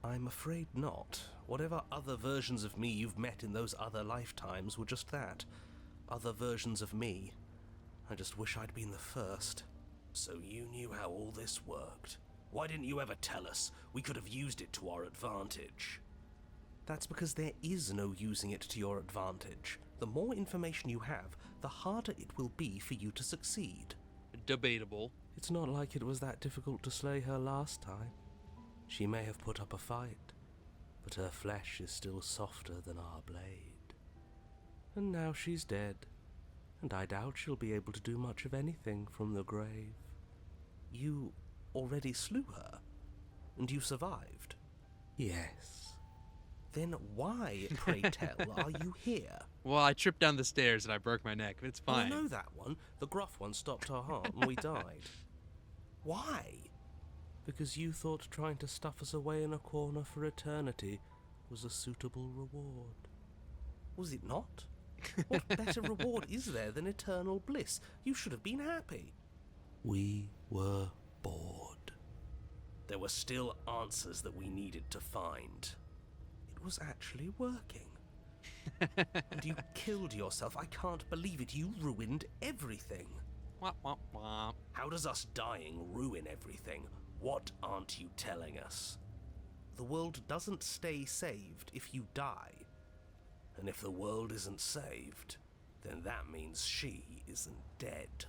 Speaker 7: I'm afraid not. Whatever other versions of me you've met in those other lifetimes were just that. Other versions of me. I just wish I'd been the first. So you knew how all this worked. Why didn't you ever tell us? We could have used it to our advantage. That's because there is no using it to your advantage. The more information you have, the harder it will be for you to succeed.
Speaker 1: Debatable.
Speaker 7: It's not like it was that difficult to slay her last time. She may have put up a fight, but her flesh is still softer than our blade. And now she's dead, and I doubt she'll be able to do much of anything from the grave. You already slew her, and you survived? Yes. Then why, pray tell, are you here?
Speaker 1: Well, I tripped down the stairs and I broke my neck. It's
Speaker 7: Well,
Speaker 1: fine.
Speaker 7: I know that one. The gruff one stopped our heart and we died. Why? Because you thought trying to stuff us away in a corner for eternity was a suitable reward. Was it not? What better reward is there than eternal bliss? You should have been happy. We were bored. There were still answers that we needed to find. It was actually working. And you killed yourself. I can't believe it. You ruined everything.
Speaker 1: Wah, wah, wah.
Speaker 7: How does us dying ruin everything? What aren't you telling us? The world doesn't stay saved if you die. And if the world isn't saved, then that means she isn't dead.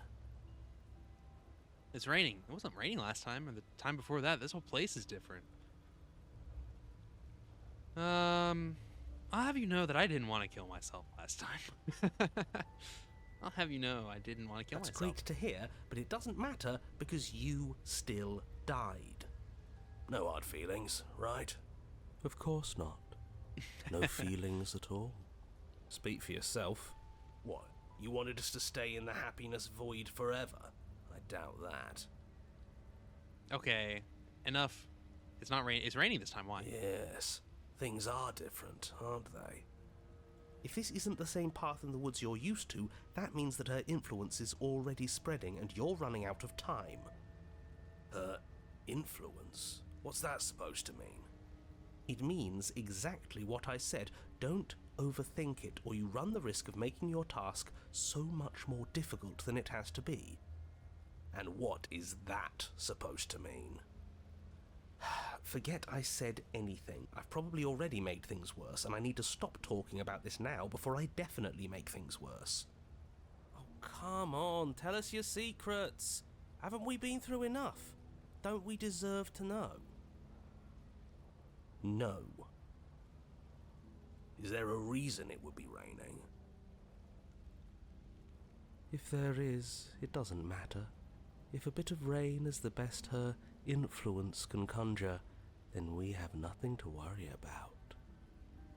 Speaker 1: It's raining. It wasn't raining last time or the time before that. This whole place is different. I'll have you know that I didn't want to kill myself last time. I'll have you know I didn't want to kill
Speaker 7: That's
Speaker 1: myself.
Speaker 7: great to hear, but it doesn't matter because you still died. No hard feelings, right? Of course not. No feelings at all.
Speaker 2: Speak for yourself.
Speaker 7: What? You wanted us to stay in the happiness void forever? I doubt that.
Speaker 1: Okay, enough. It's not rain. It's raining this time. Why?
Speaker 7: Yes, things are different, aren't they? If this isn't the same path in the woods you're used to, that means that her influence is already spreading and you're running out of time. Her influence? What's that supposed to mean? It means exactly what I said. Don't overthink it, or you run the risk of making your task so much more difficult than it has to be. And what is that supposed to mean? Forget I said anything. I've probably already made things worse, and I need to stop talking about this now before I definitely make things worse. Oh, come on, tell us your secrets. Haven't we been through enough? Don't we deserve to know? No. Is there a reason it would be raining? If there is, it doesn't matter. If a bit of rain is the best her influence can conjure, then we have nothing to worry about.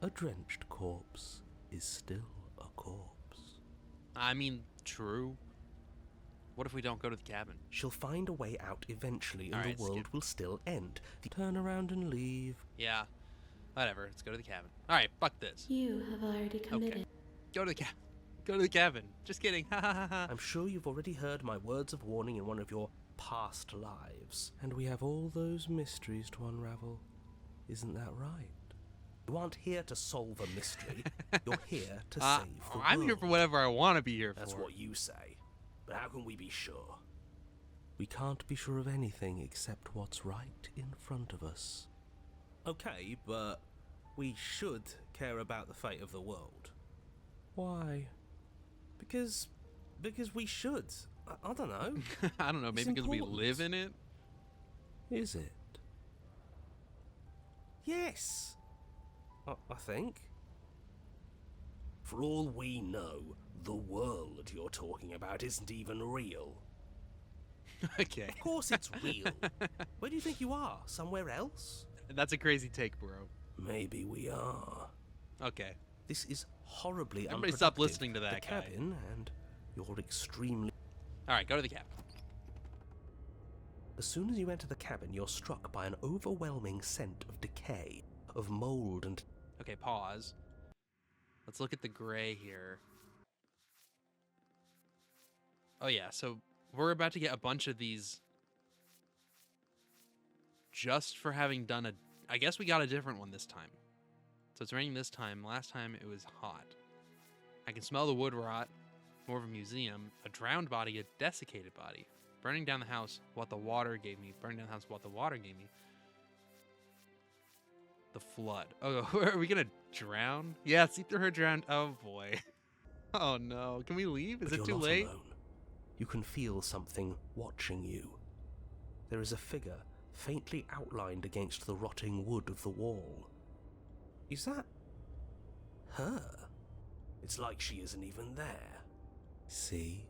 Speaker 7: A drenched corpse is still a corpse.
Speaker 1: I mean, true. What if we don't go to the cabin?
Speaker 7: She'll find a way out eventually, and
Speaker 1: Alright,
Speaker 7: the world
Speaker 1: skip.
Speaker 7: will still end. Turn around and leave.
Speaker 1: Yeah. Whatever. Let's go to the cabin. Alright, fuck this.
Speaker 4: You have already committed.
Speaker 1: Okay. Go to the cabin. Go to the cabin. Just kidding. Ha ha ha ha.
Speaker 7: I'm sure you've already heard my words of warning in one of your past lives. And we have all those mysteries to unravel. Isn't that right? You aren't here to solve a mystery. You're here to save the world.
Speaker 1: I'm here for whatever I want to be here for.
Speaker 7: That's what you say. But how can we be sure? We can't be sure of anything except what's right in front of us. Okay, but we should care about the fate of the world. Why? Because we should. I don't know.
Speaker 1: I don't know. Maybe because we
Speaker 7: important.
Speaker 1: live in it.
Speaker 7: Is it? Yes. I think. For all we know, the world you're talking about isn't even real.
Speaker 1: Okay.
Speaker 7: Of course it's real. Where do you think you are? Somewhere else?
Speaker 1: That's a crazy take, bro.
Speaker 7: Maybe we are.
Speaker 1: Okay.
Speaker 7: This is horribly
Speaker 1: Everybody stop
Speaker 7: unproductive.
Speaker 1: listening to that
Speaker 7: the
Speaker 1: guy.
Speaker 7: cabin, and you're extremely...
Speaker 1: Alright, go to the cabin.
Speaker 7: As soon as you enter the cabin, you're struck by an overwhelming scent of decay, of mold and...
Speaker 1: Okay, pause. Let's look at the gray here. Oh yeah, so we're about to get a bunch of these just for having done a... I guess we got a different one this time. So it's raining this time. Last time it was hot. I can smell the wood rot. More of a museum. A drowned body, a desiccated body. Burning down the house, what the water gave me. Burning down the house, what the water gave me. The flood. Oh, are we gonna drown? Yeah, see through her drowned. Oh boy. Oh no. Can we leave? Is
Speaker 7: But
Speaker 1: it
Speaker 7: you're
Speaker 1: too
Speaker 7: not
Speaker 1: late?
Speaker 7: alone. You can feel something watching you. There is a figure faintly outlined against the rotting wood of the wall. Is that her? It's like she isn't even there. See?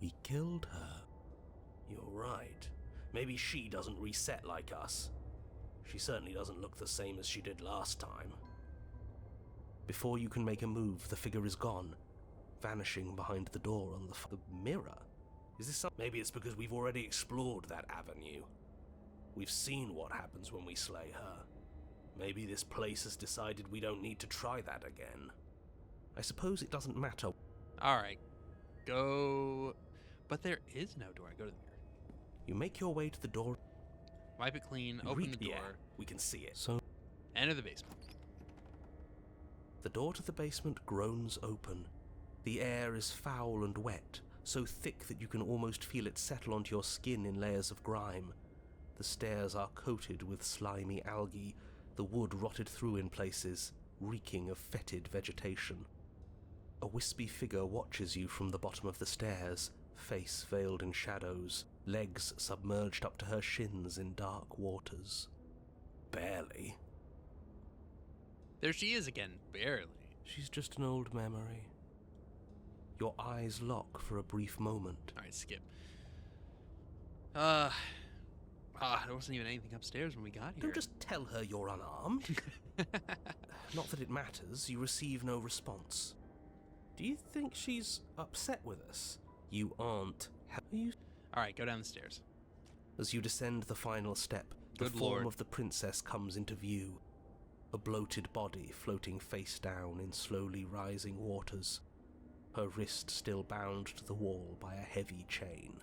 Speaker 7: We killed her. You're right. Maybe she doesn't reset like us. She certainly doesn't look the same as she did last time. Before you can make a move, the figure is gone, vanishing behind the door on the mirror. Is this something? Maybe it's because we've already explored that avenue. We've seen what happens when we slay her. Maybe this place has decided we don't need to try that again. I suppose it doesn't matter.
Speaker 1: Alright. Go. But there is no door. Go to the mirror.
Speaker 7: You make your way to the door.
Speaker 1: Wipe it clean.
Speaker 7: You
Speaker 1: Open
Speaker 7: reach-
Speaker 1: the door.
Speaker 7: Yeah, we can see it. So
Speaker 1: Enter the basement.
Speaker 7: the door to the basement groans open. The air is foul and wet, so thick that you can almost feel it settle onto your skin in layers of grime. The stairs are coated with slimy algae, the wood rotted through in places, reeking of fetid vegetation. A wispy figure watches you from the bottom of the stairs, face veiled in shadows, legs submerged up to her shins in dark waters. Barely.
Speaker 1: There she is again. Barely.
Speaker 7: She's just an old memory. Your eyes lock for a brief moment.
Speaker 1: Alright, skip. There wasn't even anything upstairs when we got here.
Speaker 7: Don't just tell her you're unarmed. Not that it matters, you receive no response. Do you think she's upset with us? You aren't.
Speaker 1: Alright, go down the stairs.
Speaker 7: As you descend the final step, the
Speaker 1: Good
Speaker 7: form
Speaker 1: lord.
Speaker 7: of the princess comes into view. A bloated body floating face down in slowly rising waters. Her wrist still bound to the wall by a heavy chain.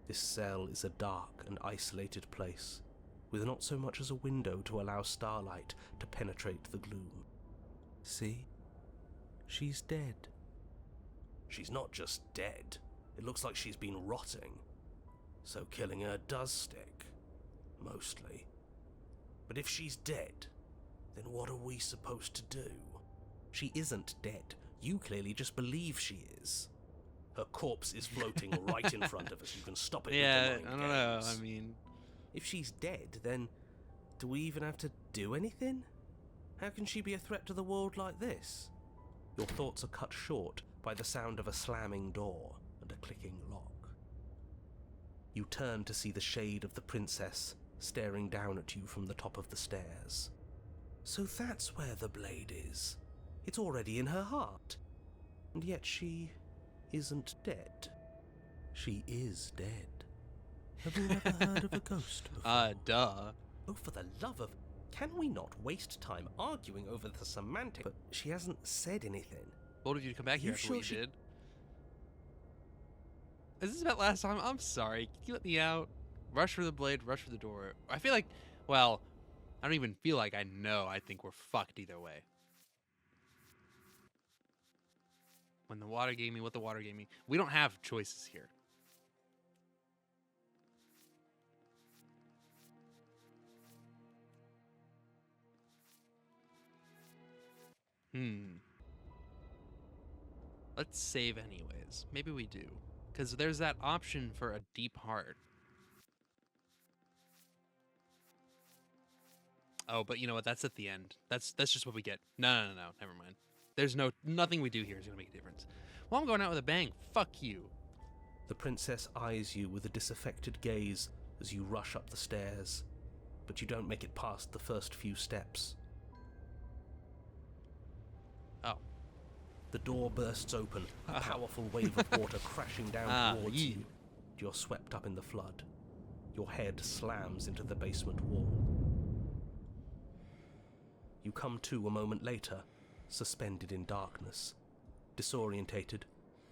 Speaker 7: This cell is a dark and isolated place, with not so much as a window to allow starlight to penetrate the gloom. See? She's dead. She's not just dead. It looks like she's been rotting. So killing her does stick. Mostly. But if she's dead, then what are we supposed to do? She isn't dead. You clearly just believe she is. Her corpse is floating right in front of us. You can stop it
Speaker 1: Yeah,
Speaker 7: with the
Speaker 1: I
Speaker 7: mind
Speaker 1: don't know.
Speaker 7: games.
Speaker 1: I mean,
Speaker 7: If she's dead, then do we even have to do anything? How can she be a threat to the world like this? Your thoughts are cut short by the sound of a slamming door and a clicking lock. You turn to see the shade of the princess staring down at you from the top of the stairs. So that's where the blade is. It's already in her heart. And yet she isn't dead. She is dead. Have you ever heard of a ghost before?
Speaker 1: Duh.
Speaker 7: Oh, for the love of... Can we not waste time arguing over the semantics? But she hasn't said anything.
Speaker 1: Bold of you to come back
Speaker 7: You
Speaker 1: here after
Speaker 7: sure
Speaker 1: what
Speaker 7: she-
Speaker 1: you did. Is this about last time? I'm sorry. Can you let me out? Rush for the blade, rush for the door. I feel like, well, I don't even feel like I know. I think we're fucked either way. When the water gave me what the water gave me. We don't have choices here. Let's save anyways. Maybe we do. Because there's that option for a deep heart. Oh, but you know what? That's at the end. That's just what we get. No. Never mind. There's nothing we do here is going to make a difference. Well, I'm going out with a bang. Fuck you.
Speaker 7: The princess eyes you with a disaffected gaze as you rush up the stairs, but you don't make it past the first few steps.
Speaker 1: Oh.
Speaker 7: The door bursts open, a powerful wave of water crashing down towards you. You're swept up in the flood. Your head slams into the basement wall. You come to a moment later, suspended in darkness, disorientated,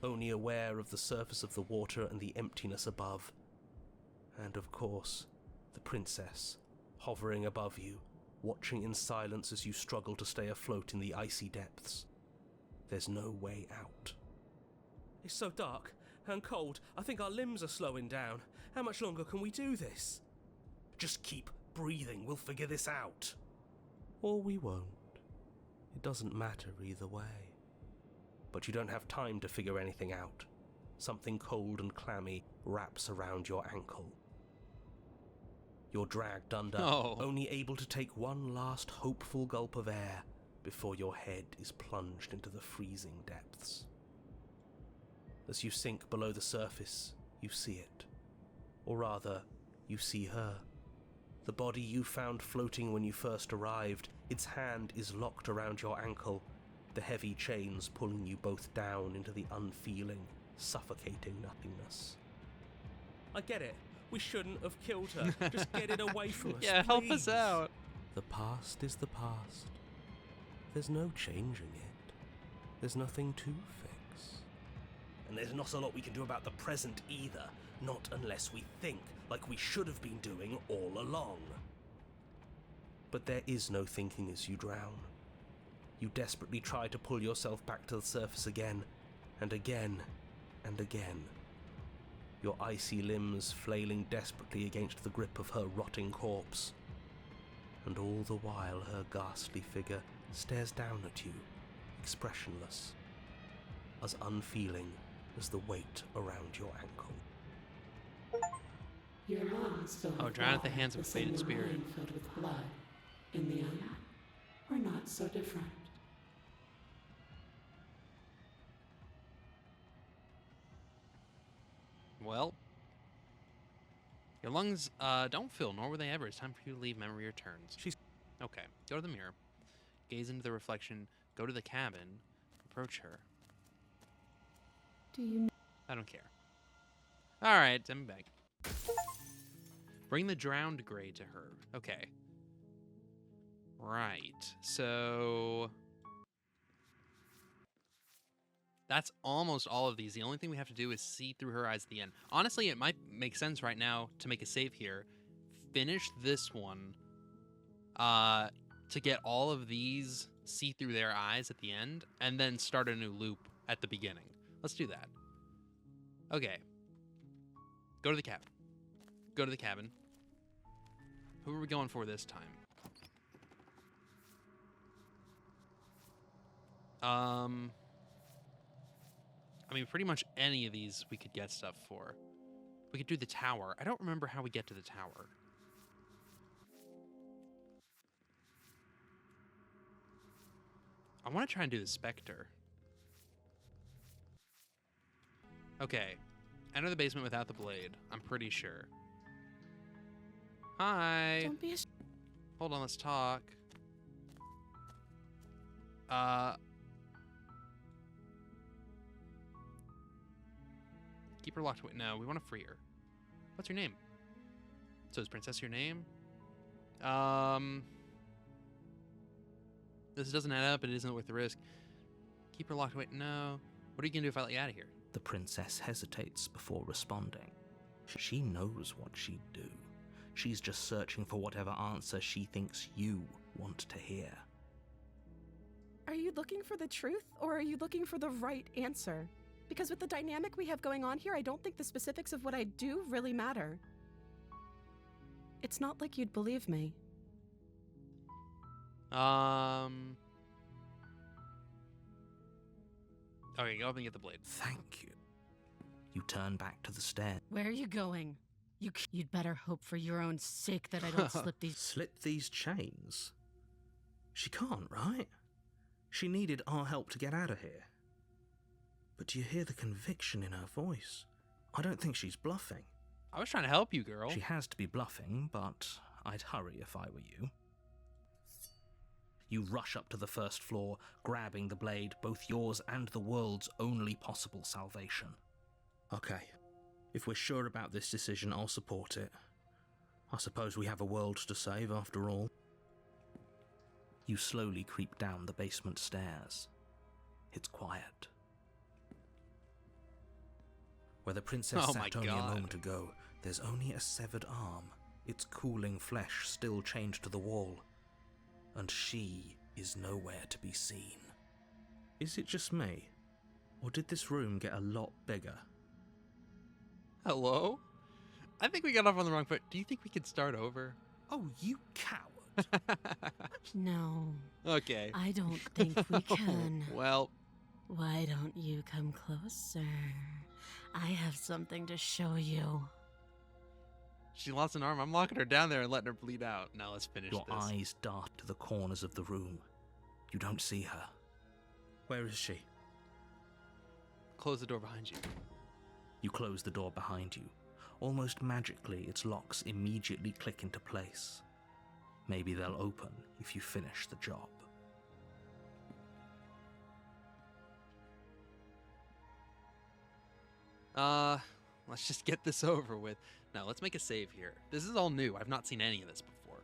Speaker 7: only aware of the surface of the water and the emptiness above. And of course, the princess, hovering above you, watching in silence as you struggle to stay afloat in the icy depths. There's no way out. It's so dark and cold, I think our limbs are slowing down. How much longer can we do this? Just keep breathing, we'll figure this out. Or we won't. It doesn't matter either way. But you don't have time to figure anything out. Something cold and clammy wraps around your ankle. You're dragged under, only able to take one last hopeful gulp of air before your head is plunged into the freezing depths. As you sink below the surface, you see it. Or rather, you see her. The body you found floating when you first arrived, its hand is locked around your ankle, the heavy chains pulling you both down into the unfeeling, suffocating nothingness. I get it. We shouldn't have killed her. Just get it away from us,
Speaker 1: Yeah, help us
Speaker 7: please.
Speaker 1: out.
Speaker 7: The past is the past. There's no changing it. There's nothing to fix. And there's not a lot we can do about the present either. Not unless we think, like we should have been doing all along. But there is no thinking as you drown. You desperately try to pull yourself back to the surface again, and again, and again. Your icy limbs flailing desperately against the grip of her rotting corpse. And all the while her ghastly figure stares down at you, expressionless, as unfeeling as the weight around your ankle.
Speaker 4: Your lungs filled with
Speaker 1: drown at the
Speaker 4: water,
Speaker 1: hands of a
Speaker 4: the same
Speaker 1: fated spirit.
Speaker 4: mind filled with blood. In the end, we're not so different.
Speaker 1: Well, your lungs don't fill, nor will they ever. It's time for you to leave. Memory returns. Okay. Go to the mirror. Gaze into the reflection. Go to the cabin. Approach her.
Speaker 3: Do you
Speaker 1: I don't care. All right, send me back. Bring the drowned gray to her. Okay. Right. So that's almost all of these. The only thing we have to do is see through her eyes at the end. Honestly, it might make sense right now to make a save here. Finish this one to get all of these, see through their eyes at the end, and then start a new loop at the beginning. Let's do that. Okay. Go to the cabin. Go to the cabin. Who are we going for this time? I mean, pretty much any of these we could get stuff for. We could do the tower. I don't remember how we get to the tower. I want to try and do the Spectre. Okay. Enter the basement without the blade. I'm pretty sure. Hi.
Speaker 6: Don't be a
Speaker 1: Hold on, let's talk. Keep her locked away. No, we want to free her. What's your name? So is Princess your name? This doesn't add up. It isn't worth the risk. Keep her locked away. No. What are you gonna do if I let you out of here?
Speaker 2: The princess hesitates before responding. She knows what she'd do. She's just searching for whatever answer she thinks you want to hear.
Speaker 6: Are you looking for the truth, or are you looking for the right answer? Because with the dynamic we have going on here, I don't think the specifics of what I do really matter. It's not like you'd believe me.
Speaker 1: Okay, go up and get the blade.
Speaker 2: Thank you. You turn back to the stairs.
Speaker 8: Where are you going? You'd better hope for your own sake that I don't slip these.
Speaker 2: Slip these chains? She can't, right? She needed our help to get out of here. But do you hear the conviction in her voice? I don't think she's bluffing.
Speaker 1: I was trying to help you, girl.
Speaker 2: She has to be bluffing, but I'd hurry if I were you. You rush up to the first floor, grabbing the blade, both yours and the world's only possible salvation. Okay, if we're sure about this decision, I'll support it. I suppose we have a world to save after all. You slowly creep down the basement stairs. It's quiet. Where the princess
Speaker 1: Oh my
Speaker 2: sat only a
Speaker 1: God.
Speaker 2: moment ago, there's only a severed arm, its cooling flesh still chained to the wall. And she is nowhere to be seen. Is it just me? Or did this room get a lot bigger?
Speaker 1: Hello? I think we got off on the wrong foot. Do you think we could start over?
Speaker 2: Oh, you coward!
Speaker 8: No,
Speaker 1: Okay.
Speaker 8: I don't think we can.
Speaker 1: Well,
Speaker 8: Why don't you come closer? I have something to show you.
Speaker 1: she lost an arm. I'm locking her down there and letting her bleed out. Now let's finish
Speaker 2: Your
Speaker 1: this.
Speaker 2: eyes dart to the corners of the room. You don't see her. Where is she?
Speaker 1: Close the door behind you.
Speaker 2: You close the door behind you. Almost magically, its locks immediately click into place. Maybe they'll open if you finish the job.
Speaker 1: Let's just get this over with. Now, let's make a save here. This is all new. I've not seen any of this before.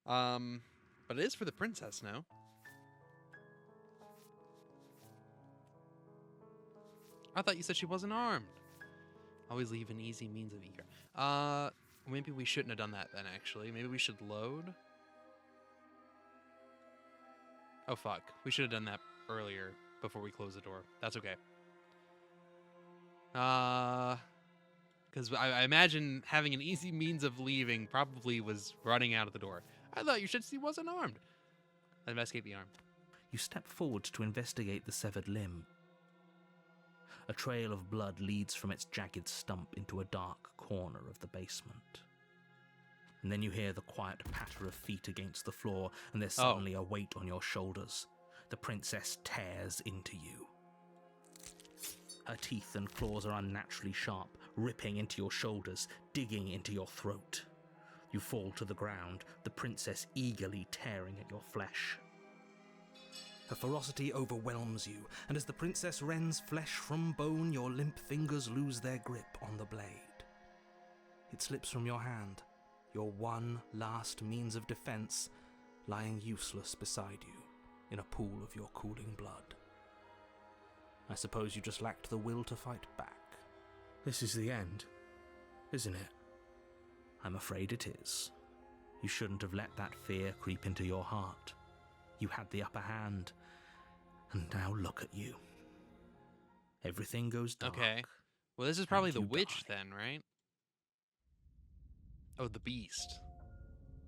Speaker 1: But it is for the princess now. I thought you said she wasn't armed. Always leave an easy means of egress. Maybe we shouldn't have done that then, actually. Maybe we should load. Oh, fuck. We should have done that earlier before we close the door. That's okay. Because I imagine having an easy means of leaving probably was running out of the door. I thought you said she wasn't armed. Investigate the arm.
Speaker 2: You step forward to investigate the severed limb. A trail of blood leads from its jagged stump into a dark corner of the basement. And then you hear the quiet patter of feet against the floor, and there's suddenly a weight on your shoulders. The princess tears into you. Her teeth and claws are unnaturally sharp, ripping into your shoulders, digging into your throat. You fall to the ground, the princess eagerly tearing at your flesh. Her ferocity overwhelms you, and as the princess rends flesh from bone, your limp fingers lose their grip on the blade. It slips from your hand, your one last means of defense, lying useless beside you in a pool of your cooling blood. I suppose you just lacked the will to fight back. This is the end, isn't it? I'm afraid it is. You shouldn't have let that fear creep into your heart. You had the upper hand, and now look at you. Everything goes dark.
Speaker 1: Okay. Well, this is probably
Speaker 2: and
Speaker 1: the
Speaker 2: you
Speaker 1: witch
Speaker 2: die.
Speaker 1: then, right? Oh, the beast.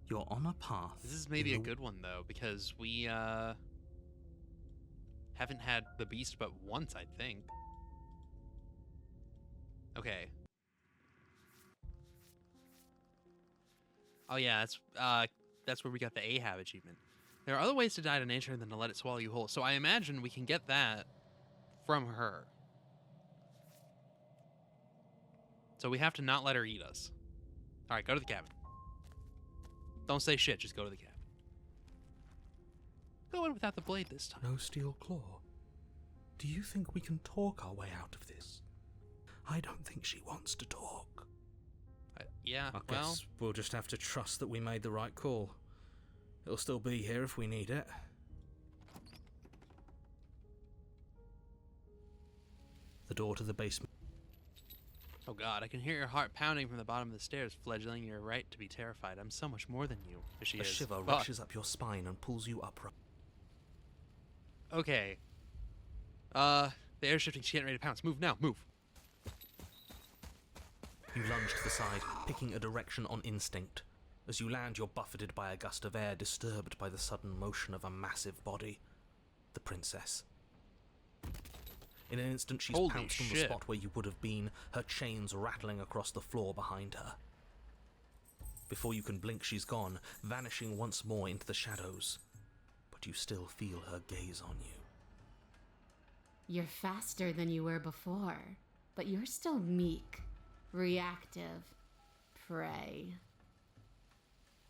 Speaker 2: You're on a path.
Speaker 1: This is maybe a
Speaker 2: in the-
Speaker 1: good one, though, because we, haven't had the beast but once, I think. Okay. Oh, yeah, that's where we got the Ahab achievement. There are other ways to die to nature than to let it swallow you whole, so I imagine we can get that from her. So we have to not let her eat us. All right, go to the cabin. Don't say shit, just go to the cabin. Go in without the blade this time.
Speaker 2: No steel claw. Do you think we can talk our way out of this? I don't think she wants to talk.
Speaker 1: Yeah,
Speaker 2: I
Speaker 1: well...
Speaker 2: guess we'll just have to trust that we made the right call. It'll still be here if we need it. The door to the basement.
Speaker 1: Oh god, I can hear your heart pounding from the bottom of the stairs, fledgling. You're right to be terrified. I'm so much more than you. She
Speaker 2: A
Speaker 1: is.
Speaker 2: shiver
Speaker 1: Fuck.
Speaker 2: rushes up your spine and pulls you upright.
Speaker 1: Okay. The air's shifting. She's getting ready to pounce. Move now, move.
Speaker 2: You lunge to the side, picking a direction on instinct. As you land, you're buffeted by a gust of air, disturbed by the sudden motion of a massive body. The princess. In an instant, she's
Speaker 1: Holy
Speaker 2: pounced on the
Speaker 1: shit.
Speaker 2: spot where you would have been, her chains rattling across the floor behind her. Before you can blink, she's gone, vanishing once more into the shadows. But you still feel her gaze on you.
Speaker 3: You're faster than you were before, but you're still meek, reactive, prey.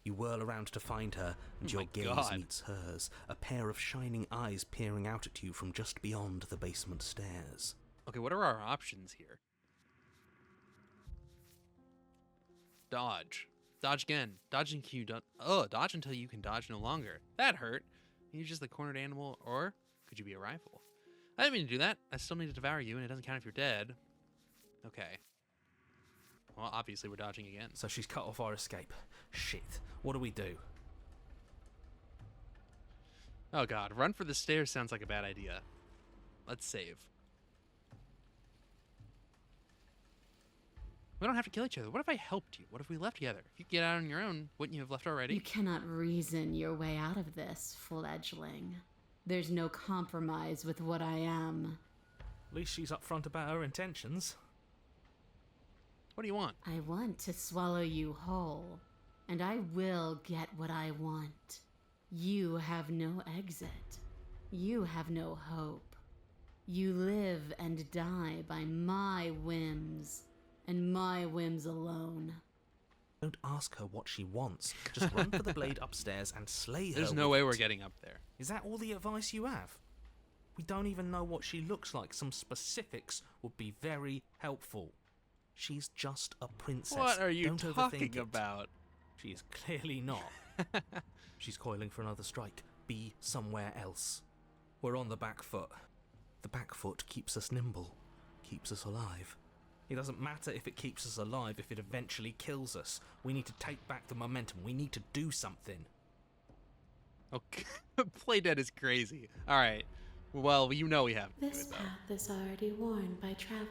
Speaker 2: You whirl around to find her, and
Speaker 1: Oh
Speaker 2: your
Speaker 1: my
Speaker 2: gaze
Speaker 1: God.
Speaker 2: meets hers, a pair of shining eyes peering out at you from just beyond the basement stairs.
Speaker 1: Okay, what are our options here? Dodge. Dodge again. Dodge until you don't. Oh, dodge until you can dodge no longer. That hurt. Use just the cornered animal, or could you be a rifle? I didn't mean to do that. I still need to devour you, and it doesn't count if you're dead. Okay. Well, obviously we're dodging again.
Speaker 2: So she's cut off our escape. Shit. What do we do?
Speaker 1: Oh god, run for the stairs sounds like a bad idea. Let's save. We don't have to kill each other. What if I helped you? What if we left together? If you get out on your own, wouldn't you have left already?
Speaker 3: You cannot reason your way out of this, fledgling. There's no compromise with what I am.
Speaker 2: At least she's upfront about her intentions.
Speaker 1: What do you want?
Speaker 3: I want to swallow you whole, and I will get what I want. You have no exit. You have no hope. You live and die by my whims, and my whims alone.
Speaker 2: Don't ask her what she wants. Just run for the blade upstairs and slay her.
Speaker 1: There's no
Speaker 2: with
Speaker 1: way
Speaker 2: it.
Speaker 1: we're getting up there.
Speaker 2: Is that all the advice you have? We don't even know what she looks like. Some specifics would be very helpful. She's just a princess.
Speaker 1: What are you
Speaker 2: Don't overthink
Speaker 1: talking
Speaker 2: it.
Speaker 1: about?
Speaker 2: She is clearly not. She's coiling for another strike. Be somewhere else. We're on the back foot. The back foot keeps us nimble, keeps us alive. It doesn't matter if it keeps us alive if it eventually kills us. We need to take back the momentum. We need to do something.
Speaker 1: Okay. Play dead is crazy. Alright. Well, you know we have to do
Speaker 4: This
Speaker 1: it, though.
Speaker 4: path is already worn by travel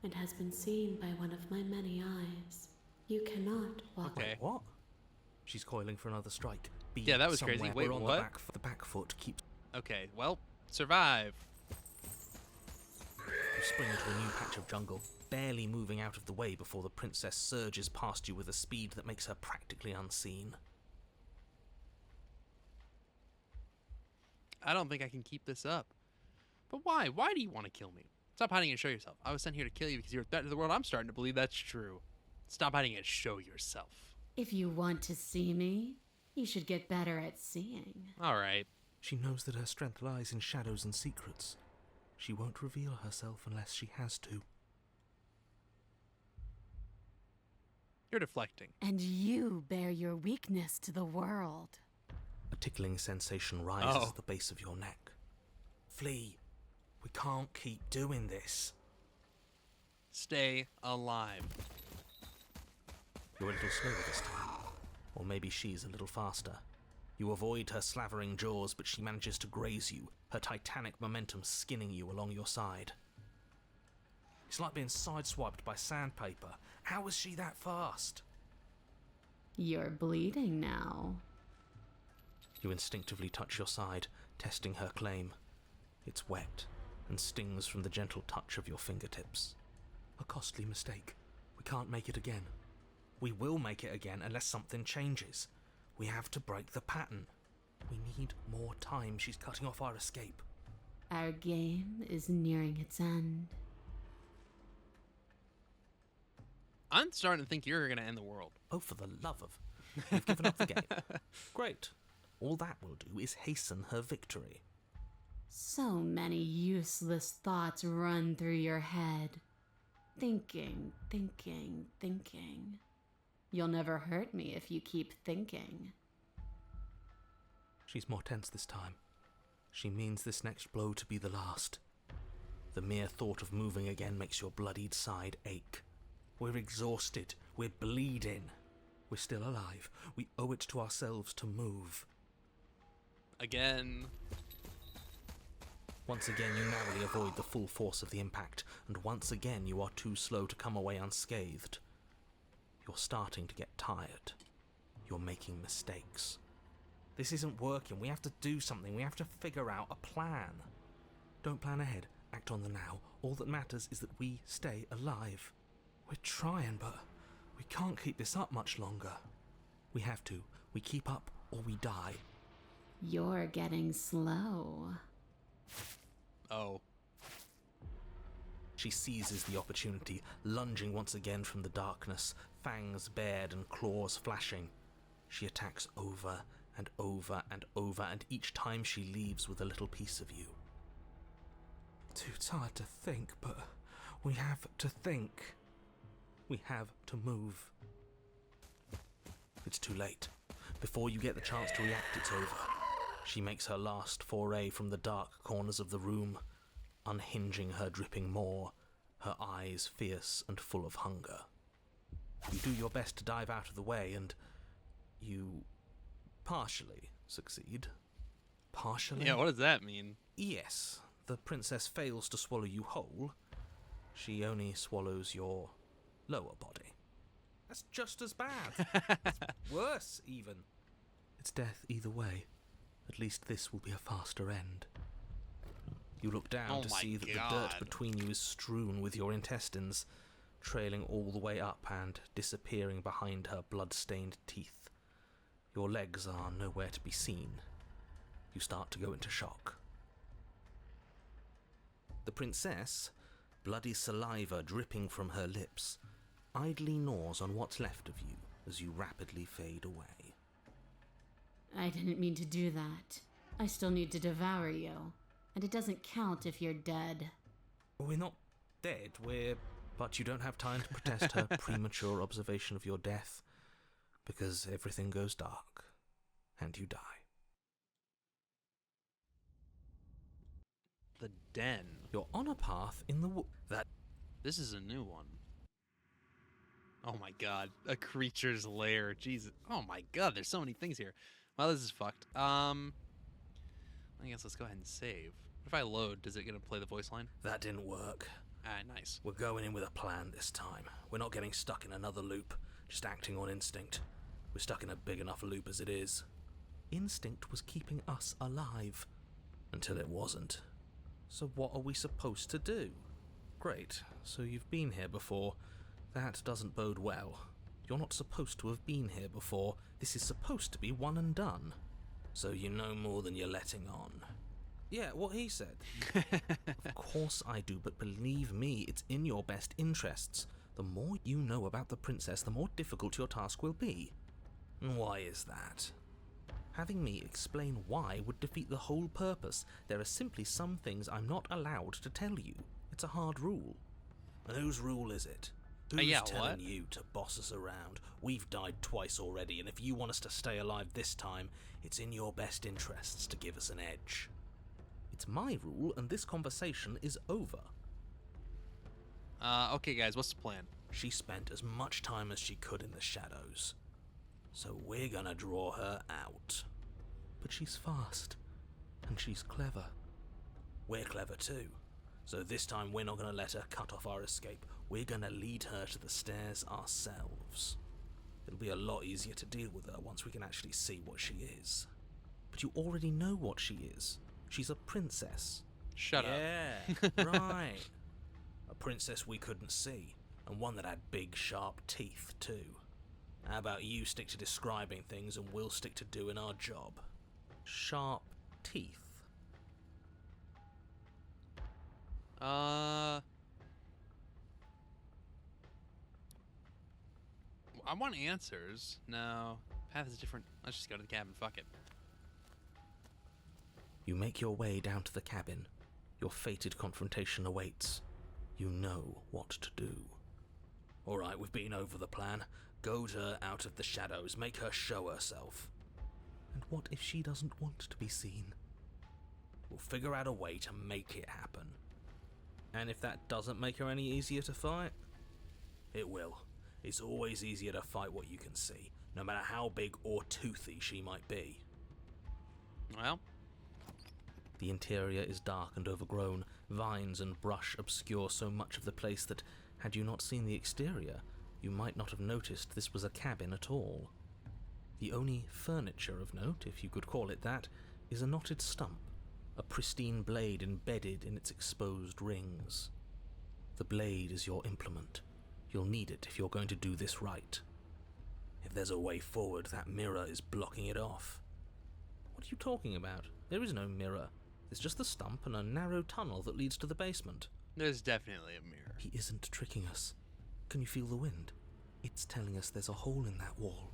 Speaker 4: and has been seen by one of my many eyes. You cannot walk.
Speaker 1: Okay.
Speaker 2: What? She's coiling for another strike. Be
Speaker 1: Yeah, that was crazy.
Speaker 2: somewhere.
Speaker 1: Wait,
Speaker 2: We're on
Speaker 1: what?
Speaker 2: The back foot keeps.
Speaker 1: Okay, well, survive.
Speaker 2: You spring into a new patch of jungle, barely moving out of the way before the princess surges past you with a speed that makes her practically unseen.
Speaker 1: I don't think I can keep this up. But why? Why do you want to kill me? Stop hiding and show yourself. I was sent here to kill you because you're a threat to the world. I'm starting to believe that's true. Stop hiding and show yourself.
Speaker 3: If you want to see me, you should get better at seeing.
Speaker 1: Alright.
Speaker 2: She knows that her strength lies in shadows and secrets. She won't reveal herself unless she has to.
Speaker 1: You're deflecting.
Speaker 3: And you bear your weakness to the world.
Speaker 2: A tickling sensation rises
Speaker 1: Oh.
Speaker 2: at the base of your neck. Flee. We can't keep doing this.
Speaker 1: Stay alive.
Speaker 2: You're a little slower this time. Or maybe she's a little faster. You avoid her slavering jaws, but she manages to graze you, her titanic momentum skinning you along your side. It's like being sideswiped by sandpaper. How is she that fast?
Speaker 3: You're bleeding now.
Speaker 2: You instinctively touch your side, testing her claim. It's wet and stings from the gentle touch of your fingertips. A costly mistake. We can't make it again. We will make it again unless something changes. We have to break the pattern. We need more time. She's cutting off our escape.
Speaker 3: Our game is nearing its end.
Speaker 1: I'm starting to think you're gonna end the world.
Speaker 2: Oh, for the love of... You've given up the game. Great. All that will do is hasten her victory.
Speaker 8: So many useless thoughts run through your head. Thinking, thinking, thinking. You'll never hurt me if you keep thinking.
Speaker 2: She's more tense this time. She means this next blow to be the last. The mere thought of moving again makes your bloodied side ache. We're exhausted. We're bleeding. We're still alive. We owe it to ourselves to move.
Speaker 1: Again.
Speaker 2: Once again, you narrowly avoid the full force of the impact, and once again you are too slow to come away unscathed. You're starting to get tired. You're making mistakes. This isn't working. We have to do something. We have to figure out a plan. Don't plan ahead. Act on the now. All that matters is that we stay alive. We're trying, but we can't keep this up much longer. We have to. We keep up or we die.
Speaker 8: You're getting slow.
Speaker 1: Oh.
Speaker 2: She seizes the opportunity, lunging once again from the darkness, fangs bared and claws flashing. She attacks over and over and over, and each time she leaves with a little piece of you. Too tired to think, but we have to think. We have to move. It's too late. Before you get the chance to react, it's over. She makes her last foray from the dark corners of the room, unhinging her dripping maw, her eyes fierce and full of hunger. You do your best to dive out of the way, and you partially succeed. Partially?
Speaker 1: Yeah, what does that mean?
Speaker 2: Yes, the princess fails to swallow you whole. She only swallows your lower body. That's just as bad. It's worse, even. It's death either way. At least this will be a faster end. You look down
Speaker 1: Oh
Speaker 2: to
Speaker 1: my
Speaker 2: see that
Speaker 1: God.
Speaker 2: the dirt between you is strewn with your intestines, trailing all the way up and disappearing behind her blood-stained teeth. Your legs are nowhere to be seen. You start to go into shock. The princess, bloody saliva dripping from her lips, idly gnaws on what's left of you as you rapidly fade away.
Speaker 8: I didn't mean to do that. I still need to devour you. And it doesn't count if you're dead.
Speaker 2: We're not dead, But you don't have time to protest her premature observation of your death, because everything goes dark, and you die.
Speaker 1: The den.
Speaker 2: You're on a path in the
Speaker 1: This is a new one. Oh my god. A creature's lair. Jesus. Oh my god, there's so many things here. Well, this is fucked. I guess let's go ahead and save. What if I load? Does it gonna play the voice line?
Speaker 2: That didn't work.
Speaker 1: Ah, nice.
Speaker 2: We're going in with a plan this time. We're not getting stuck in another loop, just acting on instinct. We're stuck in a big enough loop as it is. Instinct was keeping us alive. Until it wasn't. So what are we supposed to do? Great, so you've been here before. That doesn't bode well. You're not supposed to have been here before. This is supposed to be one and done. So you know more than you're letting on. Yeah, what he said. Of course I do, but believe me, it's in your best interests. The more you know about the princess, the more difficult your task will be. And why is that? Having me explain why would defeat the whole purpose. There are simply some things I'm not allowed to tell you. It's a hard rule. And whose rule is it? Who's
Speaker 1: yeah,
Speaker 2: telling
Speaker 1: what?
Speaker 2: you to boss us around? We've died twice already, and if you want us to stay alive this time, it's in your best interests to give us an edge. It's my rule, and this conversation is over.
Speaker 1: Okay guys, what's the plan?
Speaker 2: She spent as much time as she could in the shadows. So we're gonna draw her out. But she's fast, and she's clever. We're clever too. So this time we're not gonna let her cut off our escape. We're gonna lead her to the stairs ourselves. It'll be a lot easier to deal with her once we can actually see what she is. But you already know what she is. She's a princess.
Speaker 1: Shut up.
Speaker 2: Yeah, right. A princess we couldn't see, and one that had big, sharp teeth, too. How about you stick to describing things and we'll stick to doing our job? Sharp teeth.
Speaker 1: I want answers. No. Path is different. Let's just go to the cabin. Fuck it.
Speaker 2: You make your way down to the cabin. Your fated confrontation awaits. You know what to do. Alright, we've been over the plan. Goad her out of the shadows. Make her show herself. And what if she doesn't want to be seen? We'll figure out a way to make it happen. And if that doesn't make her any easier to fight, it will. It's always easier to fight what you can see, no matter how big or toothy she might be.
Speaker 1: Well,
Speaker 2: The interior is dark and overgrown. Vines and brush obscure so much of the place that, had you not seen the exterior, you might not have noticed this was a cabin at all. The only furniture of note, if you could call it that, is a knotted stump, a pristine blade embedded in its exposed rings. The blade is your implement. You'll need it if you're going to do this right. If there's a way forward, that mirror is blocking it off. What are you talking about? There is no mirror. There's just the stump and a narrow tunnel that leads to the basement.
Speaker 1: there's definitely a mirror.
Speaker 2: He isn't tricking us. Can you feel the wind? It's telling us there's a hole in that wall.